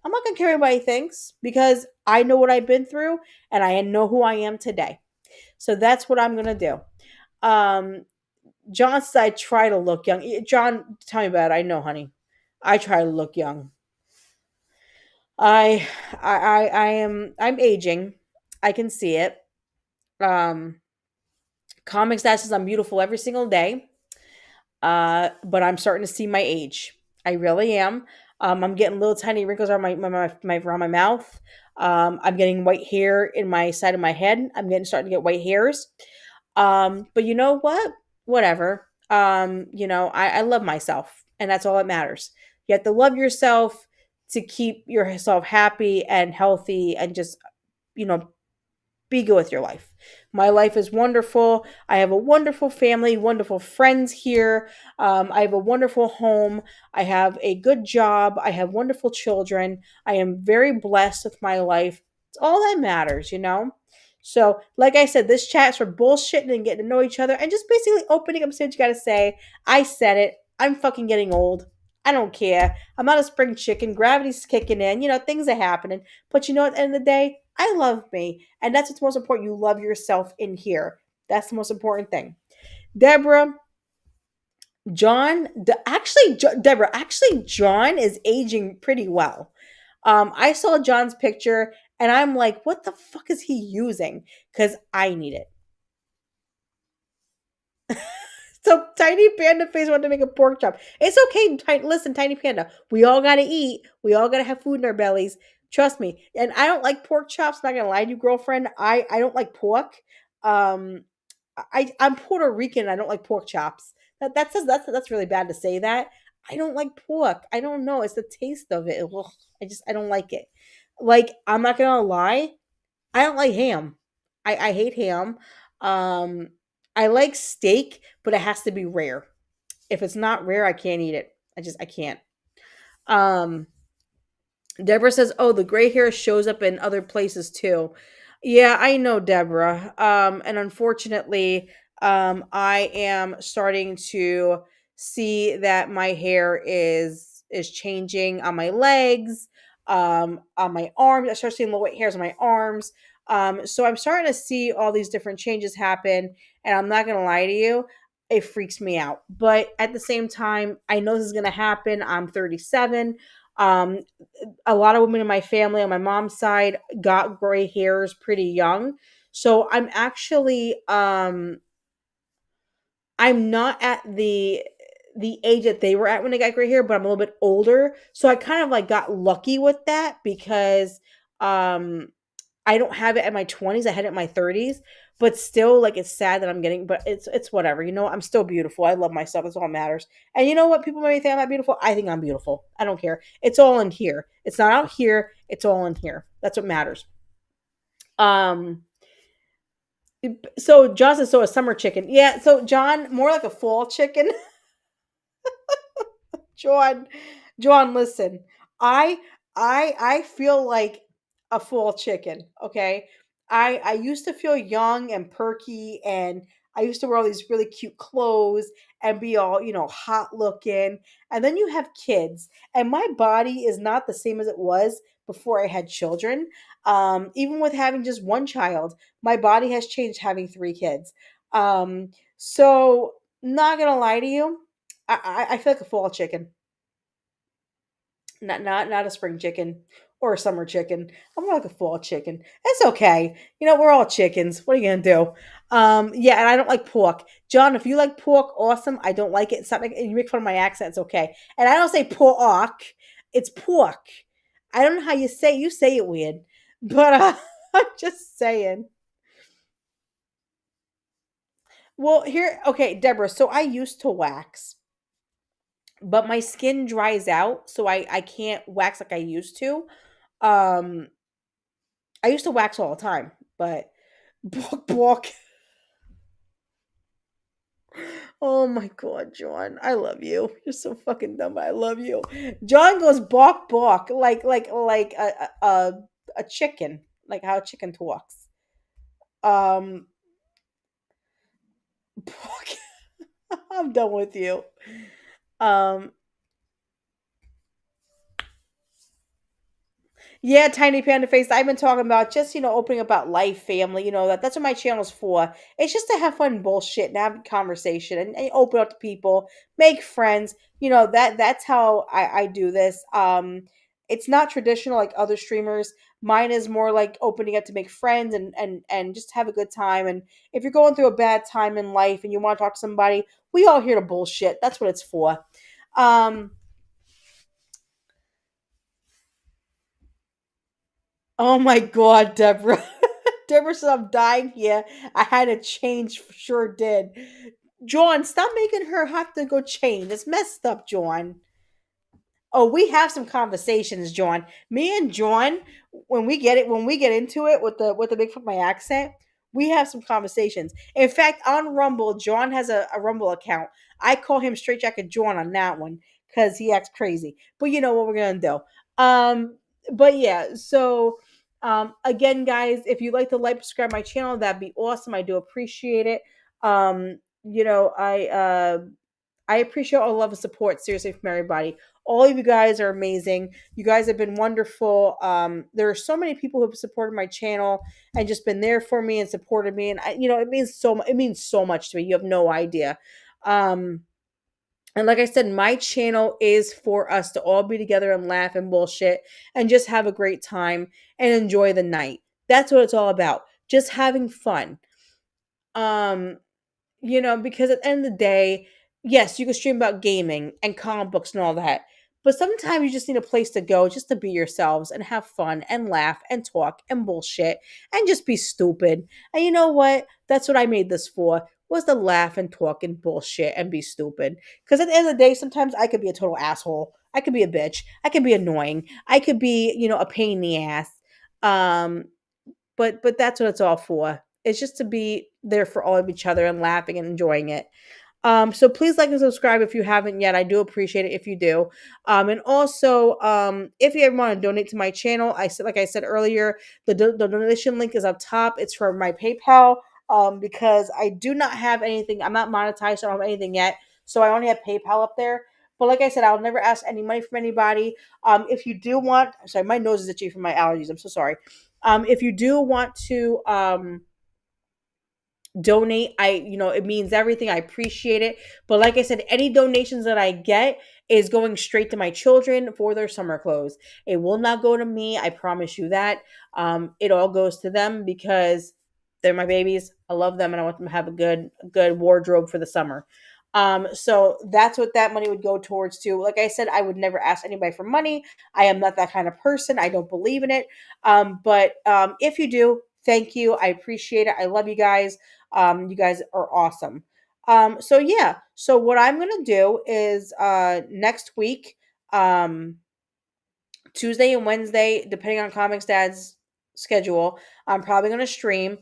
I'm not gonna care what anybody thinks because I know what I've been through and I know who I am today. So that's what I'm gonna do. Um, John says I try to look young. John, tell me about it. I know, honey. I try to look young. I I'm aging. I can see it. Um, Comics that says I'm beautiful every single day. But I'm starting to see my age. I really am. I'm getting little tiny wrinkles around around my mouth. I'm getting white hair in my side of my head. I'm getting starting to get white hairs. But you know what? Whatever. I love myself, and that's all that matters. You have to love yourself to keep yourself happy and healthy, and just you know be good with your life. My life is wonderful. I have a wonderful family, wonderful friends here. I have a wonderful home. I have a good job. I have wonderful children. I am very blessed with my life. It's all that matters. So, like I said, this chat's for bullshitting and getting to know each other and just basically opening up, saying what you gotta say. I said it. I'm fucking getting old. I don't care. I'm not a spring chicken. Gravity's kicking in. Things are happening. But at the end of the day, I love me. And that's what's most important. You love yourself in here. That's the most important thing. Deborah, Deborah, actually, John is aging pretty well. I saw John's picture and I'm like, what the fuck is he using? Because I need it. So Tiny Panda Face wanted to make a pork chop. It's okay. Listen, Tiny Panda. We all gotta eat. We all gotta have food in our bellies. Trust me. And I don't like pork chops. Not gonna lie to you, girlfriend. I don't like pork. Um, I'm Puerto Rican. I don't like pork chops. That's really bad to say that. I don't like pork. I don't know. It's the taste of it. Ugh, I don't like it. Like I'm not gonna lie. I don't like ham. I hate ham. Um, I like steak, but it has to be rare. If it's not rare, I can't eat it. I can't. Um, Deborah says, "Oh, the gray hair shows up in other places too." Yeah, I know, Deborah. And unfortunately, I am starting to see that my hair is changing on my legs, on my arms. I start seeing little white hairs on my arms. So I'm starting to see all these different changes happen, and I'm not gonna lie to you, it freaks me out. But at the same time, I know this is gonna happen. I'm 37. Um, a lot of women in my family on my mom's side got gray hairs pretty young. So I'm not at the age that they were at when they got gray hair, but I'm a little bit older. So I kind of like got lucky with that because um I don't have it at my 20s. I had it in my 30s, but still, like, it's sad that I'm getting, but it's whatever. I'm still beautiful. I love myself. That's all that matters. And you know what? People may think I'm not beautiful. I think I'm beautiful. I don't care. It's all in here. It's not out here. It's all in here. That's what matters. Um, so John says, so a summer chicken. Yeah. So John, more like a fall chicken. John, John, listen. I I feel like a full chicken, okay? I used to feel young and perky, and I used to wear all these really cute clothes and be all, hot looking. And then you have kids, and my body is not the same as it was before I had children. Even with having just one child, my body has changed having three kids. So Not gonna lie to you, I feel like a fall chicken, not a spring chicken or a summer chicken. I'm more like a fall chicken. It's okay. We're all chickens. What are you gonna do? Yeah, and I don't like pork. John, if you like pork, awesome. I don't like it. Stop making you make fun of my accent. It's okay. And I don't say pork. It's pork. I don't know how you say it weird, but I'm just saying. Well, here, okay, Deborah. So I used to wax, but my skin dries out, so I can't wax like I used to. Um, I used to wax all the time, but Bork Bork. Oh my god, John, I love you. You're so fucking dumb, but I love you. John goes bark bark like a chicken, like how a chicken talks. Um, Bork. I'm done with you. Um, Yeah, Tiny Panda Face. I've been talking about just, opening about life, family, that's what my channel's for. It's just to have fun bullshit and have a conversation and open up to people, make friends. That's how I do this. It's not traditional like other streamers. Mine is more like opening up to make friends and just have a good time. And if you're going through a bad time in life and you want to talk to somebody, we all here to bullshit. That's what it's for. Um, oh my god, Deborah. Deborah said I'm dying here. I had to change, sure did. John, stop making her have to go change. It's messed up, John. Oh, we have some conversations, John. Me and John, when we get into it with the big fuck my accent, we have some conversations. In fact, on Rumble, John has a Rumble account. I call him Straight Jacket John on that one because he acts crazy. But you know what we're gonna do. But yeah, so again, guys, if you'd like to like subscribe my channel, that'd be awesome. I do appreciate it. You know, I appreciate all the love and support, seriously, from everybody. All of you guys are amazing. You guys have been wonderful. There are so many people who have supported my channel and just been there for me and supported me, and it means so much. It means so much to me. You have no idea. Um, and like I said, my channel is for us to all be together and laugh and bullshit and just have a great time and enjoy the night. That's what it's all about. Just having fun. Um, because at the end of the day, yes, you can stream about gaming and comic books and all that. But sometimes you just need a place to go just to be yourselves and have fun and laugh and talk and bullshit and just be stupid. And you know what? That's what I made this for. Was to laugh and talk and bullshit and be stupid. Because at the end of the day, sometimes I could be a total asshole. I could be a bitch. I could be annoying. I could be, a pain in the ass. Um, but that's what it's all for. It's just to be there for all of each other and laughing and enjoying it. So please like and subscribe if you haven't yet. I do appreciate it if you do. And also, if you ever want to donate to my channel, like I said earlier, the donation link is up top. It's for my PayPal. Because I do not have anything. I'm not monetized. So I don't have anything yet. So I only have PayPal up there. But like I said, I'll never ask any money from anybody. If you do want, sorry, my nose is itchy from my allergies. I'm so sorry. If you do want to donate, it means everything. I appreciate it. But like I said, any donations that I get is going straight to my children for their summer clothes. It will not go to me. I promise you that. It all goes to them because they're my babies. I love them and I want them to have a good wardrobe for the summer. So that's what that money would go towards too. Like I said, I would never ask anybody for money. I am not that kind of person. I don't believe in it. But if you do, thank you. I appreciate it. I love you guys. You guys are awesome. So yeah. So what I'm gonna do is next week, um, Tuesday and Wednesday, depending on Comics Dad's schedule, I'm probably gonna stream.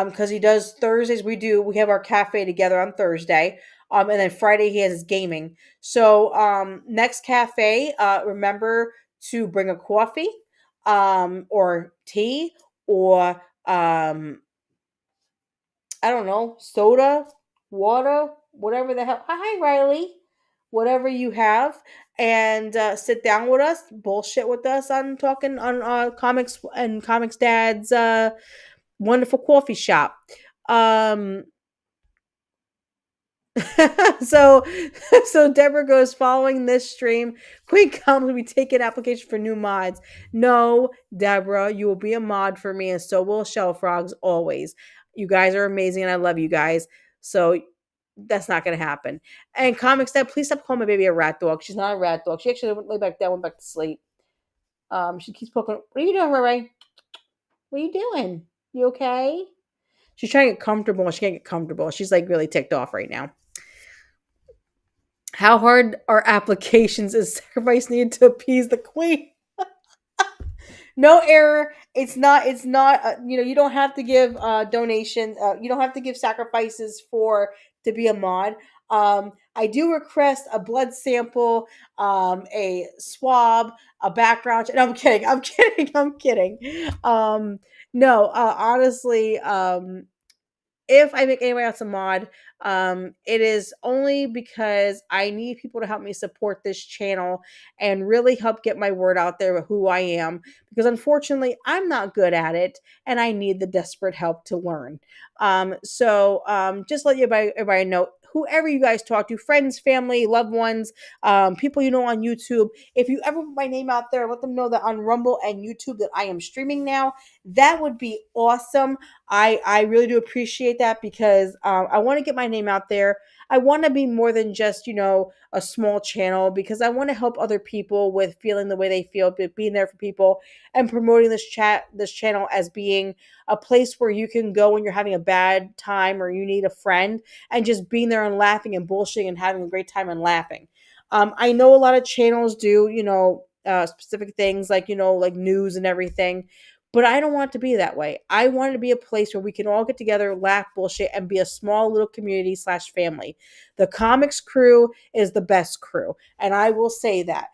Because he does Thursdays. We have our cafe together on Thursday. And then Friday he has his gaming. So next cafe, remember to bring a coffee, or tea, or I don't know, soda, water, whatever the hell. Hi, Riley. Whatever you have, and sit down with us, bullshit with us on talking on comics and comics dad's wonderful coffee shop. Um, so so Deborah goes, following this stream, Queen Comes will be taking application for new mods. No, Deborah, you will be a mod for me, and so will Shell Frogs always. You guys are amazing, and I love you guys. So that's not gonna happen. And Comics Dad, please stop calling my baby a rat dog. She's not a rat dog. She actually went back down, went back to sleep. She keeps poking. What are you doing, Ray Ray? What are you doing? You okay? She's trying to get comfortable. She can't get comfortable. She's like really ticked off right now. How hard are applications? Is sacrifice needed to appease the queen? No error. It's not. It's not. You don't have to give donations. You don't have to give sacrifices for to be a mod. I do request a blood sample, a swab, a background. No, I'm kidding. I'm kidding. I'm kidding. No, honestly, if I make anybody else a mod, it is only because I need people to help me support this channel and really help get my word out there of who I am. Because unfortunately, I'm not good at it, and I need the desperate help to learn. Just let everybody know. Whoever you guys talk to, friends, family, loved ones, people you know on YouTube, if you ever put my name out there, let them know that on Rumble and YouTube that I am streaming now. That would be awesome. I really do appreciate that because I want to get my name out there. I want to be more than just a small channel because I want to help other people with feeling the way they feel, being there for people, and promoting this channel as being a place where you can go when you're having a bad time or you need a friend, and just being there and laughing and bullshitting and having a great time and laughing. I know a lot of channels do specific things like like news and everything, but I don't want it to be that way. I want it to be a place where we can all get together, laugh, bullshit, and be a small little community / family. The Comics crew is the best crew, and I will say that.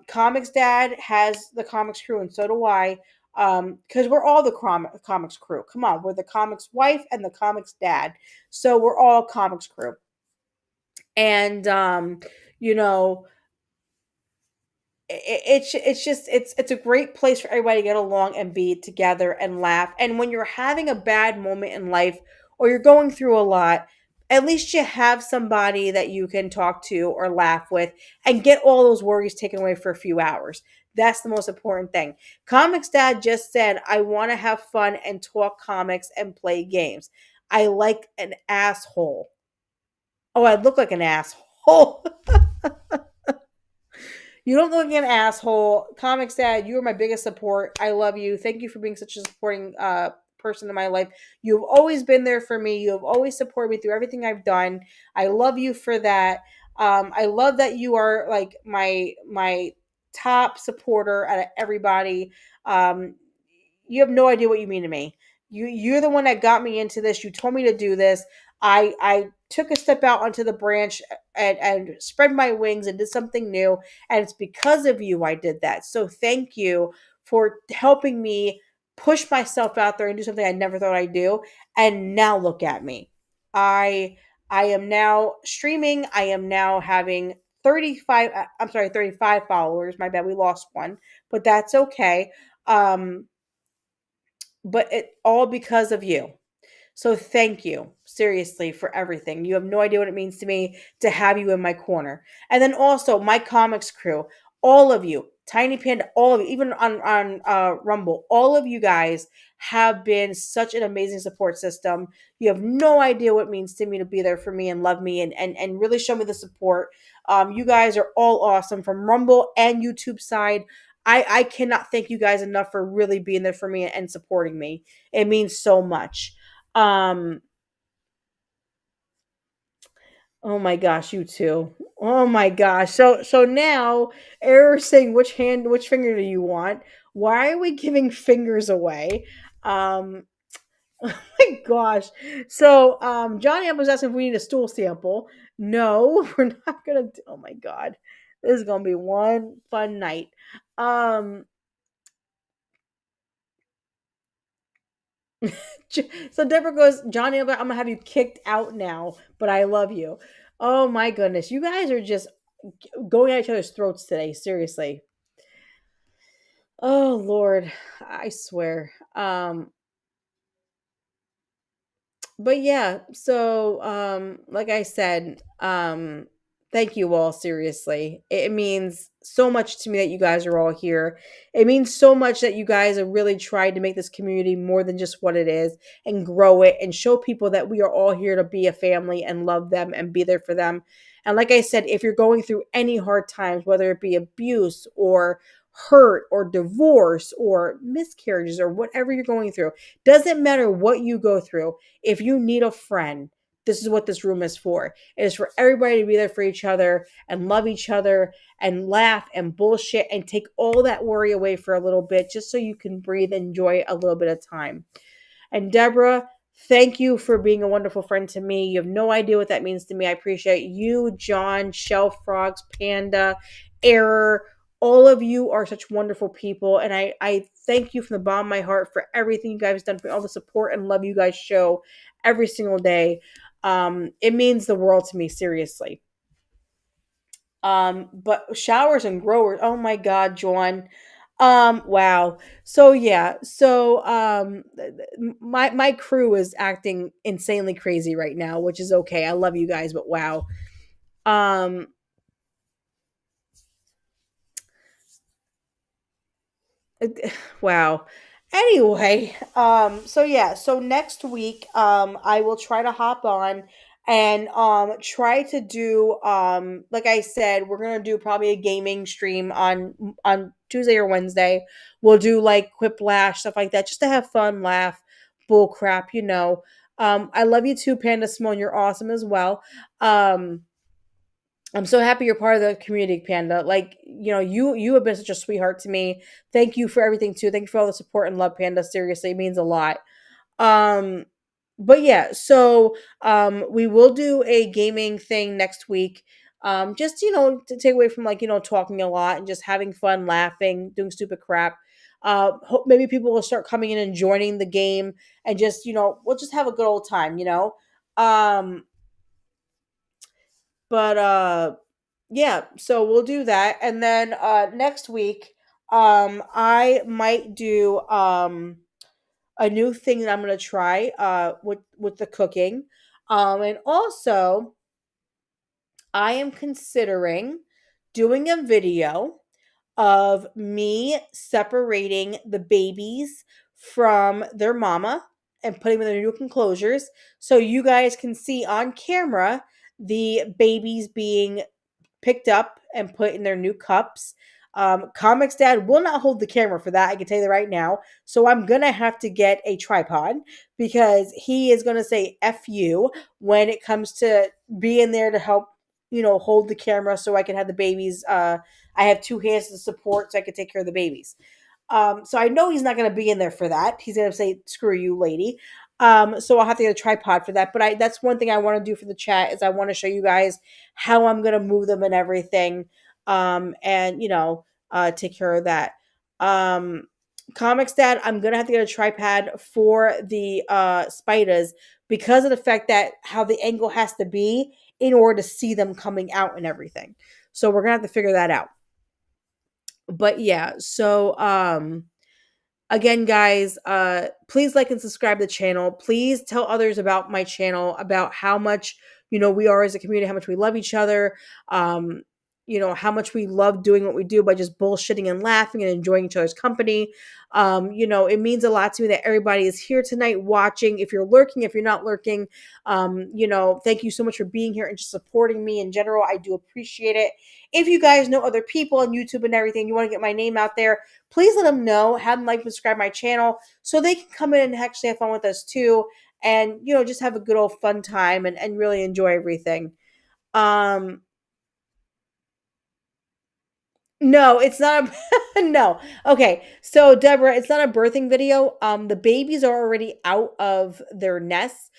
Comics Dad has the Comics crew, and so do I. Because we're all the Comics crew. Come on, we're the Comics wife and the Comics Dad, so we're all Comics crew. And you know, it's a great place for everybody to get along and be together and laugh. And when you're having a bad moment in life or you're going through a lot, at least you have somebody that you can talk to or laugh with and get all those worries taken away for a few hours. That's the most important thing. Comics Dad just said, I want to have fun and talk comics and play games. I like an asshole. Oh, I look like an asshole. You don't look like an asshole. Comics Dad, you are my biggest support. I love you. Thank you for being such a supporting person in my life. You've always been there for me. You have always supported me through everything I've done. I love you for that. I love that you are like my top supporter out of everybody. Um, you have no idea what you mean to me. You're the one that got me into this. You told me to do this. I took a step out onto the branch and spread my wings and did something new. And it's because of you I did that. So thank you for helping me push myself out there and do something I never thought I'd do. And now look at me. I I am now streaming. I am now having 35 I'm sorry, 35 followers. My bad, we lost one, but that's okay. Um but it all because of you. So thank you, seriously, for everything. You have no idea what it means to me to have you in my corner. And then also my comics crew, all of you, Tiny Panda, all of you, even on Rumble, all of you guys have been such an amazing support system. You have no idea what it means to me to be there for me and love me and really show me the support. You guys are all awesome from Rumble and YouTube side. I cannot thank you guys enough for really being there for me and supporting me. It means so much. Um, oh my gosh, you too. Oh my gosh. So now error saying which finger do you want? Why are we giving fingers away? Um, oh my gosh. So Johnny was asking if we need a stool sample. No, we're not gonna oh my god. This is gonna be one fun night. Um so Deborah goes, Johnny, I'm gonna have you kicked out now, but I love you. Oh my goodness, you guys are just going at each other's throats today. Seriously. Oh Lord, I swear. But yeah, so like I said, thank you all, seriously. It means so much to me that you guys are all here. It means so much that you guys have really tried to make this community more than just what it is, and grow it and show people that we are all here to be a family and love them and be there for them. And like I said, if you're going through any hard times, whether it be abuse or hurt or divorce or miscarriages or whatever you're going through, doesn't matter what you go through, if you need a friend, this is what this room is for. It is for everybody to be there for each other and love each other and laugh and bullshit and take all that worry away for a little bit, just so you can breathe and enjoy a little bit of time. And Deborah, thank you for being a wonderful friend to me. You have no idea what that means to me. I appreciate you, John, Shelf Frogs, Panda, Error. All of you are such wonderful people. And I thank you from the bottom of my heart for everything you guys have done, for all the support and love you guys show every single day. It means the world to me, seriously. But showers and growers, oh my God, John. Wow. So yeah, so my crew is acting insanely crazy right now, which is okay. I love you guys, but wow. Um wow. Anyway, so yeah, so next week I will try to hop on and try to do, like I said, we're going to do probably a gaming stream on Tuesday or Wednesday. We'll do like quiplash stuff like that, just to have fun, laugh, bull crap. I love you too, Panda Simone, you're awesome as well. Um I'm so happy you're part of the community, Panda. Like, you have been such a sweetheart to me. Thank you for everything too. Thank you for all the support and love, Panda. Seriously, it means a lot. Um, but yeah, so we will do a gaming thing next week. Just to take away from, like, talking a lot and just having fun, laughing, doing stupid crap. Hope maybe people will start coming in and joining the game, and just we'll just have a good old time. Um, but yeah, so we'll do that. And then next week I might do a new thing that I'm going to try with the cooking. And also I am considering doing a video of me separating the babies from their mama and putting them in their new enclosures, so you guys can see on camera the babies being picked up and put in their new cups. Comix Dad will not hold the camera for that. I can tell you that right now. So I'm gonna have to get a tripod, because he is gonna say "f you" when it comes to being there to help, hold the camera, so I can have the babies. I have two hands to support, so I can take care of the babies. So I know he's not going to be in there for that. He's going to say, "Screw you, lady." So I'll have to get a tripod for that. But that's one thing I want to do for the chat, is I want to show you guys how I'm going to move them and everything. And take care of that. Um, Comics Dad, I'm going to have to get a tripod for the spiders, because of the fact that how the angle has to be in order to see them coming out and everything. So we're going to have to figure that out. But yeah, so again, guys, please like and subscribe to the channel. Please tell others about my channel, about how much we are as a community, how much we love each other, um how much we love doing what we do by just bullshitting and laughing and enjoying each other's company. It means a lot to me that everybody is here tonight watching. If you're lurking, if you're not lurking, thank you so much for being here and just supporting me in general. I do appreciate it. If you guys know other people on YouTube and everything, you want to get my name out there, please let them know. Have them like and subscribe my channel, so they can come in and actually have fun with us too, and just have a good old fun time, and really enjoy everything. Um, No, it's not a no. Okay. So Deborah, it's not a birthing video. The babies are already out of their nests.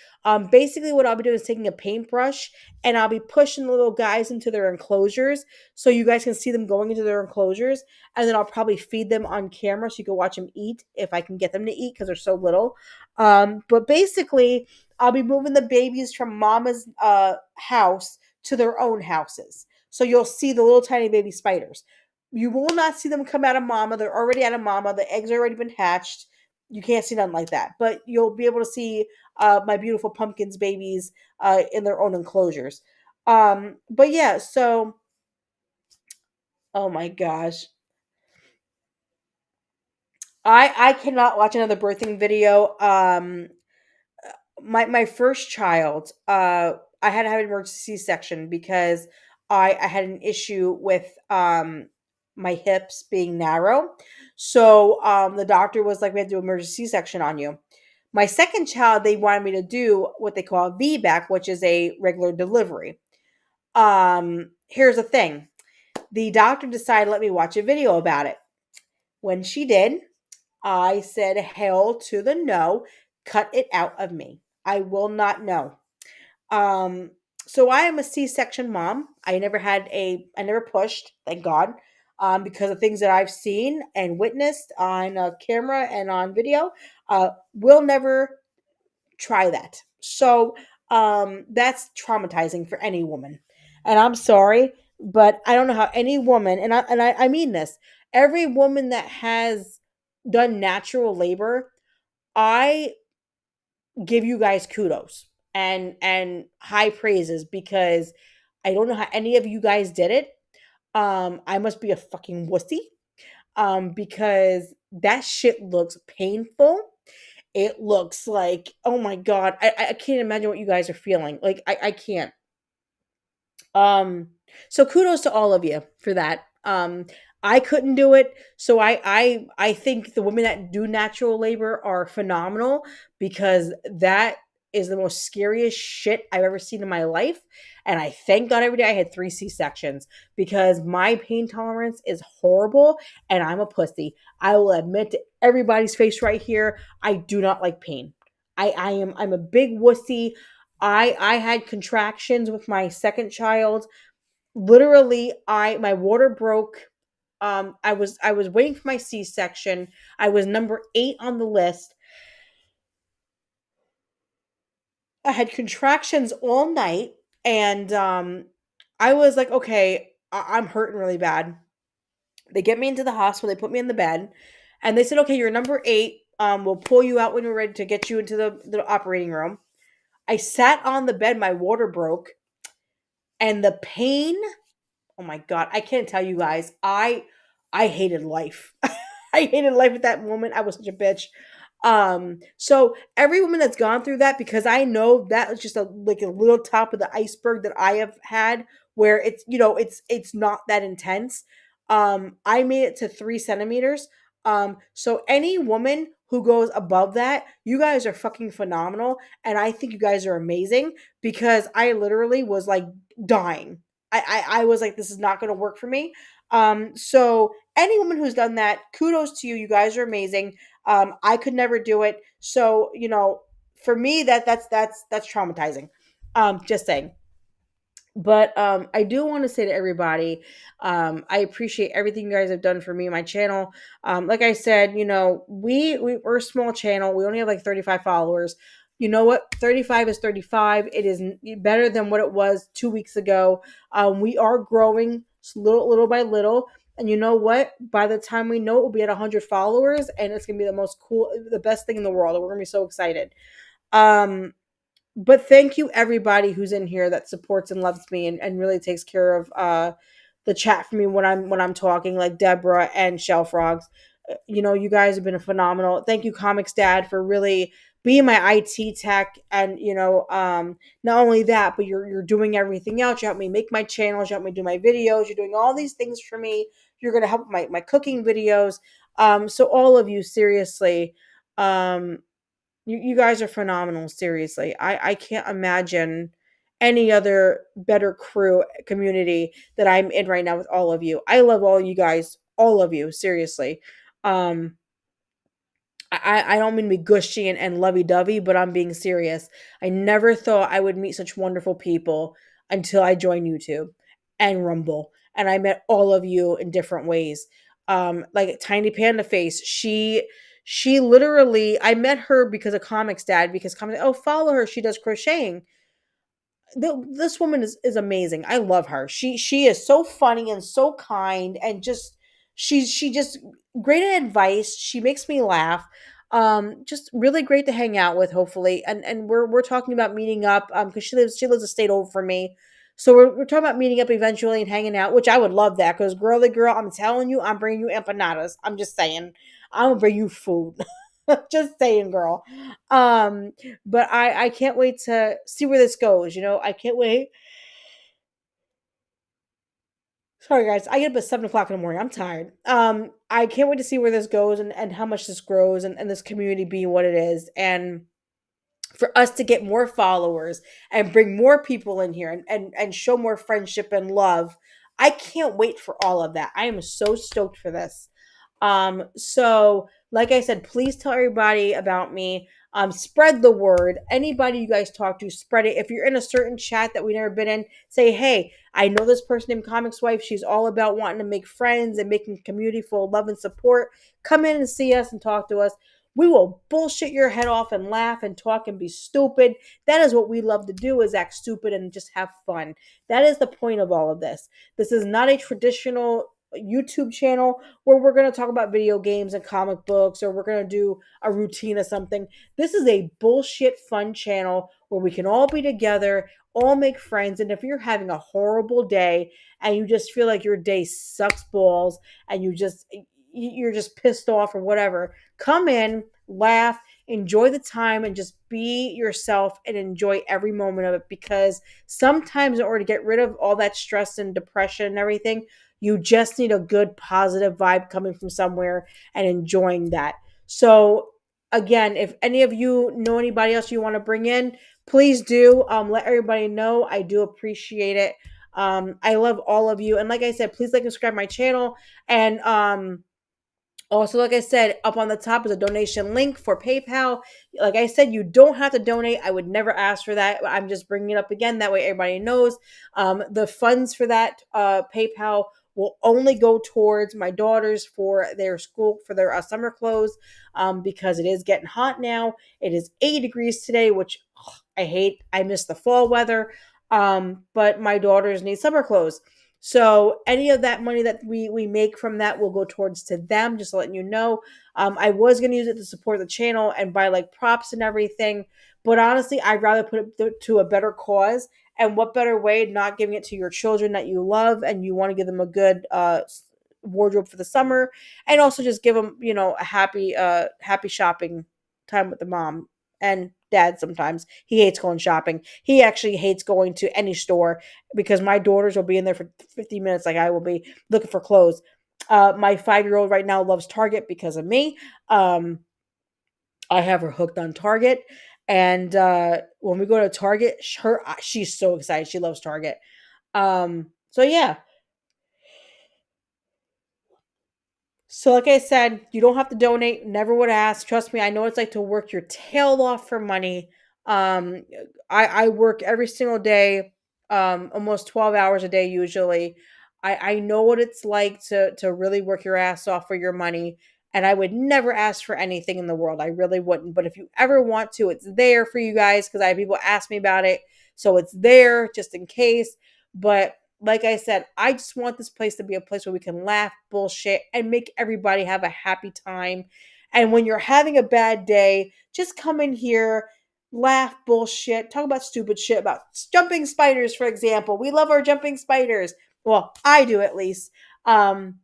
Basically what I'll be doing is taking a paintbrush, and I'll be pushing the little guys into their enclosures, so you guys can see them going into their enclosures, and then I'll probably feed them on camera so you can watch them eat, if I can get them to eat, because they're so little. But basically I'll be moving the babies from mama's house to their own houses. So you'll see the little tiny baby spiders. You will not see them come out of mama. They're already out of mama. The eggs have already been hatched. You can't see nothing like that, but you'll be able to see my beautiful pumpkins babies in their own enclosures. But yeah, so oh my gosh, I cannot watch another birthing video. My first child, I had to have an emergency C-section because I had an issue with my hips being narrow. So the doctor was like, we had to do emergency C-section on you. My second child, they wanted me to do what they call a VBAC, which is a regular delivery. Here's the thing. The doctor decided to let me watch a video about it. When she did, I said, hell to the no, cut it out of me. I will not know. Um, so I am a C-section mom. I never pushed, thank God, because of things that I've seen and witnessed on camera and on video. Will never try that. So that's traumatizing for any woman. And I'm sorry, but I don't know how any woman, I mean this, every woman that has done natural labor, I give you guys kudos and high praises because I don't know how any of you guys did it. I must be a fucking wussy. Because that shit looks painful. It looks like, oh my god, I can't imagine what you guys are feeling. Like I can't. Um, so kudos to all of you for that. I couldn't do it, so I think the women that do natural labor are phenomenal because that is the most scariest shit I've ever seen in my life. And I thank God every day I had 3 C-sections because my pain tolerance is horrible and I'm a pussy. I will admit to everybody's face right here, I do not like pain. I'm a big wussy. I had contractions with my second child. Literally, I my water broke. I was waiting for my C-section. I was number 8 on the list. I had contractions all night, and I was like, okay, I'm hurting really bad. They get me into the hospital. They put me in the bed, and they said, okay, you're number 8. We'll pull you out when we're ready to get you into the operating room. I sat on the bed. My water broke, and the pain. Oh my god, I can't tell you guys. I hated life. I hated life at that moment. I was such a bitch. So every woman that's gone through that, because I know that was just a little top of the iceberg that I have had, where it's not that intense. I made it to 3 centimeters. So any woman who goes above that, you guys are fucking phenomenal, and I think you guys are amazing because I literally was like dying. I was like, this is not going to work for me. So any woman who's done that, kudos to you. You guys are amazing. I could never do it. So for me, that's traumatizing. Just saying. But I do want to say to everybody, I appreciate everything you guys have done for me and my channel. Like I said, we're a small channel. We only have like 35 followers. You know what? 35 is 35. It is better than what it was 2 weeks ago. We are growing little by little. And you know what? By the time we know it, we'll be at 100 followers, and it's gonna be the best thing in the world. We're gonna be so excited. Um, but thank you everybody who's in here that supports and loves me and really takes care of the chat for me when I'm talking, like Deborah and Shell Frogs. You guys have been phenomenal. Thank you, Comics Dad, for really being my IT tech, and not only that, but you're doing everything else. You help me make my channels, you help me do my videos, you're doing all these things for me. You're gonna help my cooking videos. So all of you, seriously, um you guys are phenomenal, seriously. I can't imagine any other better crew community that I'm in right now with all of you. I love all you guys, all of you, seriously. Um, I don't mean to be gushy and lovey dovey, but I'm being serious. I never thought I would meet such wonderful people until I joined YouTube and Rumble. And I met all of you in different ways. Like Tiny Panda Face, she literally, I met her because of Comics Dad, because Comics, oh, follow her, she does crocheting. This woman is amazing. I love her. She is so funny and so kind, and just she just great at advice. She makes me laugh. Just really great to hang out with, hopefully. And we're talking about meeting up, because she lives a state over from me. So we're talking about meeting up eventually and hanging out, which I would love that, because girly girl, I'm telling you, I'm bringing you empanadas. I'm just saying. I'm gonna bring you food. Just saying, girl. Um, but I can't wait to see where this goes. I can't wait. Sorry, guys. I get up at 7 o'clock in the morning. I'm tired. I can't wait to see where this goes, and how much this grows, and this community being what it is, and for us to get more followers and bring more people in here, and show more friendship and love. I can't wait for all of that. I am so stoked for this. So like I said, please tell everybody about me. Spread the word. Anybody you guys talk to, spread it. If you're in a certain chat that we've never been in, say, hey, I know this person named Comix Wife. She's all about wanting to make friends and making a community full of love and support. Come in and see us and talk to us. We will bullshit your head off and laugh and talk and be stupid. That is what we love to do, is act stupid and just have fun. That is the point of all of this. This is not a traditional YouTube channel where we're going to talk about video games and comic books, or we're going to do a routine of something. This is a bullshit fun channel where we can all be together, all make friends. And if you're having a horrible day and you just feel like your day sucks balls, and you're just pissed off or whatever, come in, laugh, enjoy the time, and just be yourself and enjoy every moment of it, because sometimes in order to get rid of all that stress and depression and everything, you just need a good positive vibe coming from somewhere and enjoying that. So again, if any of you know anybody else you want to bring in, please do. Let everybody know. I do appreciate it. I love all of you. And like I said, please like and subscribe my channel. And also, like I said, up on the top is a donation link for PayPal. Like I said, you don't have to donate. I would never ask for that. I'm just bringing it up again. That way everybody knows. The funds for that PayPal will only go towards my daughters for their school, for their summer clothes, because it is getting hot now. It is 80 degrees today, which I hate. I miss the fall weather. But my daughters need summer clothes. So any of that money that we make from that will go towards to them, just letting you know. I was going to use it to support the channel and buy like props and everything. But honestly, I'd rather put it to a better cause. And what better way, not giving it to your children that you love and you want to give them a good wardrobe for the summer, and also just give them, a happy shopping time with the mom and dad. Sometimes he hates going shopping. He actually hates going to any store, because my daughters will be in there for 50 minutes like I will be, looking for clothes. My 5-year-old right now loves Target because of me. I have her hooked on Target. And when we go to Target, she's so excited. She loves Target. So yeah, so, like I said, you don't have to donate. Never would ask. Trust me, I know it's like to work your tail off for money. Um, I work every single day, almost 12 hours a day usually. I know what it's like to really work your ass off for your money. And I would never ask for anything in the world. I really wouldn't. But if you ever want to, it's there for you guys, because I have people ask me about it. So it's there just in case. But like I said, I just want this place to be a place where we can laugh, bullshit, and make everybody have a happy time. And when you're having a bad day, just come in here, laugh, bullshit, talk about stupid shit, about jumping spiders, for example. We love our jumping spiders. Well, I do at least. Um,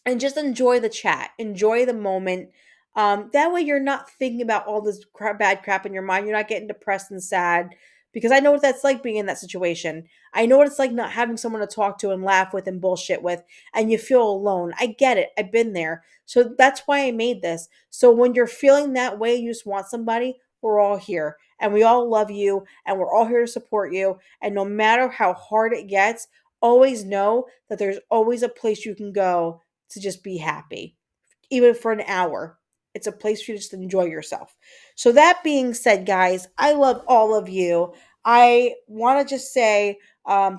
and just enjoy the chat, enjoy the moment. That way, you're not thinking about all this bad crap in your mind. You're not getting depressed and sad, because I know what that's like being in that situation. I know what it's like not having someone to talk to and laugh with and bullshit with, and you feel alone. I get it. I've been there. So that's why I made this. So when you're feeling that way, you just want somebody, we're all here. And we all love you, and we're all here to support you. And no matter how hard it gets, always know that there's always a place you can go to just be happy, even for an hour. It's a place for you to just enjoy yourself. So, that being said, guys, I love all of you. I want to just say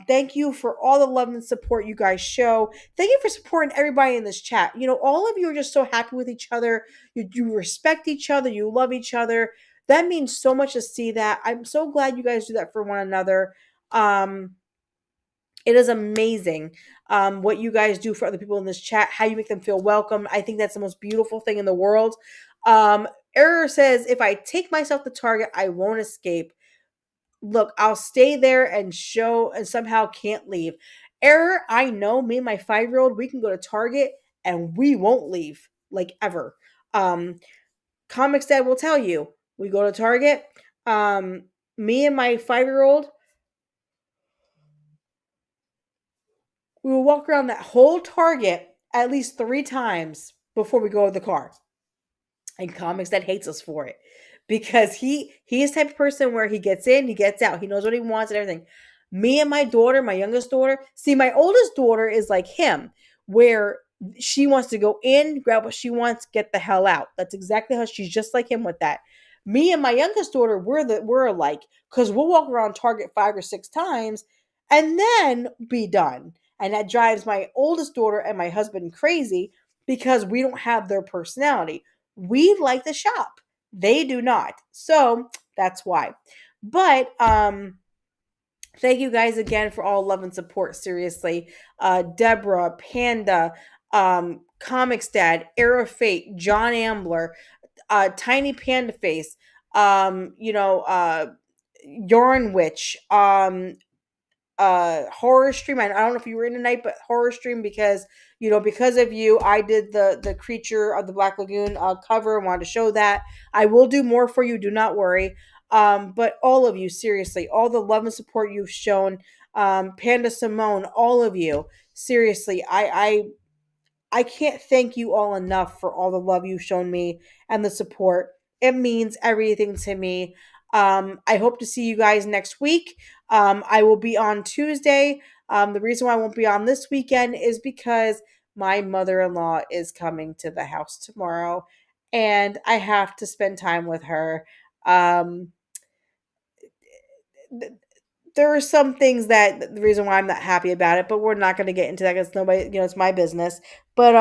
thank you for all the love and support you guys show. Thank you for supporting everybody in this chat. All of you are just so happy with each other. You respect each other. You love each other. That means so much to see that. I'm so glad you guys do that for one another. It is amazing what you guys do for other people in this chat, how you make them feel welcome. I think that's the most beautiful thing in the world. Error says, if I take myself to Target, I won't escape. Look, I'll stay there and show and somehow can't leave. Error, I know me and my 5 year old, we can go to Target and we won't leave, like ever. Um, Comics Dad will tell you, we go to Target. Um, Me and my 5 year old, we will walk around that whole Target at least 3 times before we go to the car. And Comics Dad hates us for it because he is the type of person where he gets in, he gets out, he knows what he wants and everything. Me and my daughter, my youngest daughter, see, my oldest daughter is like him, where she wants to go in, grab what she wants, get the hell out. That's exactly how she's just like him with that. Me and my youngest daughter, we're alike because we'll walk around Target 5 or 6 times and then be done. And that drives my oldest daughter and my husband crazy because we don't have their personality. We like to shop. They do not. So that's why. But thank you guys again for all love and support. Seriously. Deborah, Panda, Comics Dad, Era Fate, John Ambler, Tiny Panda Face, Yarn Witch, horror stream. I don't know if you were in tonight, but horror stream because because of you, I did the creature of the Black Lagoon cover and wanted to show that. I will do more for you, do not worry. But all of you, seriously, all the love and support you've shown, Panda Simone, all of you, seriously, I can't thank you all enough for all the love you've shown me and the support. It means everything to me. I hope to see you guys next week. I will be on Tuesday. The reason why I won't be on this weekend is because my mother in law is coming to the house tomorrow and I have to spend time with her. Um, there are some things that the reason why I'm not happy about it, but we're not going to get into that because nobody, it's my business. But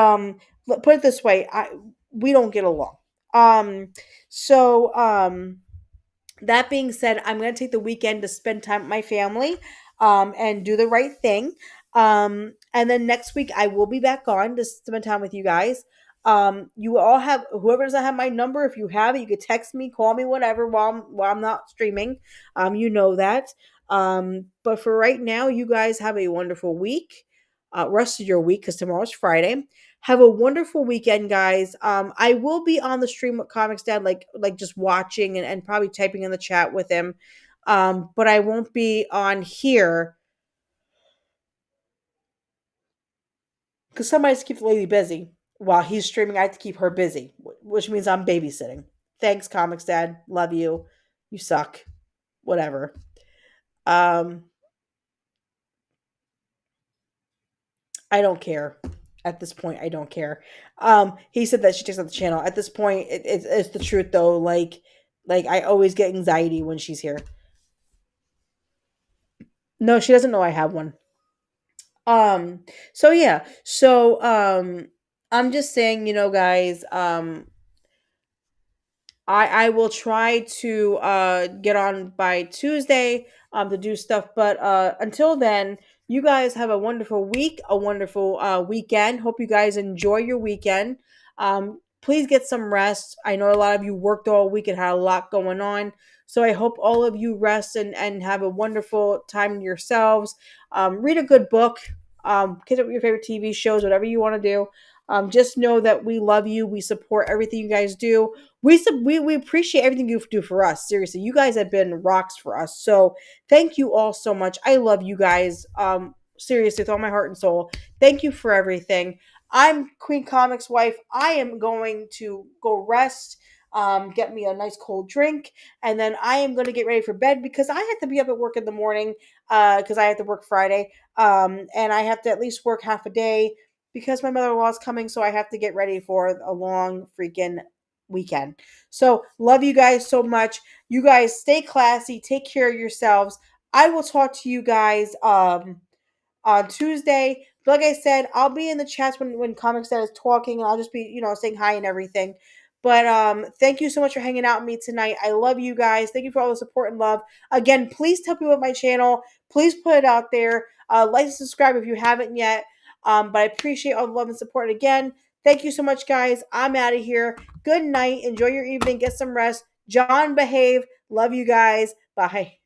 put it this way, we don't get along. Um, so that being said, I'm going to take the weekend to spend time with my family, and do the right thing. And then next week I will be back on to spend time with you guys. You all have whoever doesn't have my number. If you have it, you could text me, call me, whatever while I'm not streaming. You know that. But for right now, you guys have a wonderful week. Rest of your week because tomorrow's Friday. Have a wonderful weekend, guys. I will be on the stream with Comics Dad, like just watching and probably typing in the chat with him. But I won't be on here because somebody has to keep the lady busy while he's streaming. I have to keep her busy, which means I'm babysitting. Thanks, Comics Dad. Love you. You suck. Whatever. Um, I don't care. At this point, I don't care. He said that she takes out the channel. At this point, it's the truth though. Like I always get anxiety when she's here. No, she doesn't know I have one. Um, so yeah. I'm just saying, guys, I will try to get on by Tuesday to do stuff, but until then, you guys have a wonderful week, a wonderful weekend. Hope you guys enjoy your weekend. Please get some rest. I know a lot of you worked all week and had a lot going on. So I hope all of you rest and have a wonderful time yourselves. Read a good book. Catch up with your favorite TV shows, whatever you want to do. Just know that we love you. We support everything you guys do. We appreciate everything you do for us. Seriously, you guys have been rocks for us. So thank you all so much. I love you guys. Seriously, with all my heart and soul. Thank you for everything. I'm Queen Comics wife. I am going to go rest. Get me a nice cold drink, and then I am going to get ready for bed because I have to be up at work in the morning. Because I have to work Friday. And I have to at least work half a day because my mother-in-law is coming, so I have to get ready for a long freaking weekend. So, love you guys so much. You guys stay classy, take care of yourselves. I will talk to you guys on Tuesday. Like I said, I'll be in the chats when Comics Dad is talking, and I'll just be, saying hi and everything. But thank you so much for hanging out with me tonight. I love you guys. Thank you for all the support and love. Again, please tell people about my channel. Please put it out there. Like and subscribe if you haven't yet. But I appreciate all the love and support. And again, Thank you so much, guys. I'm out of here. Good night. Enjoy your evening. Get some rest. John, behave. Love you guys. Bye.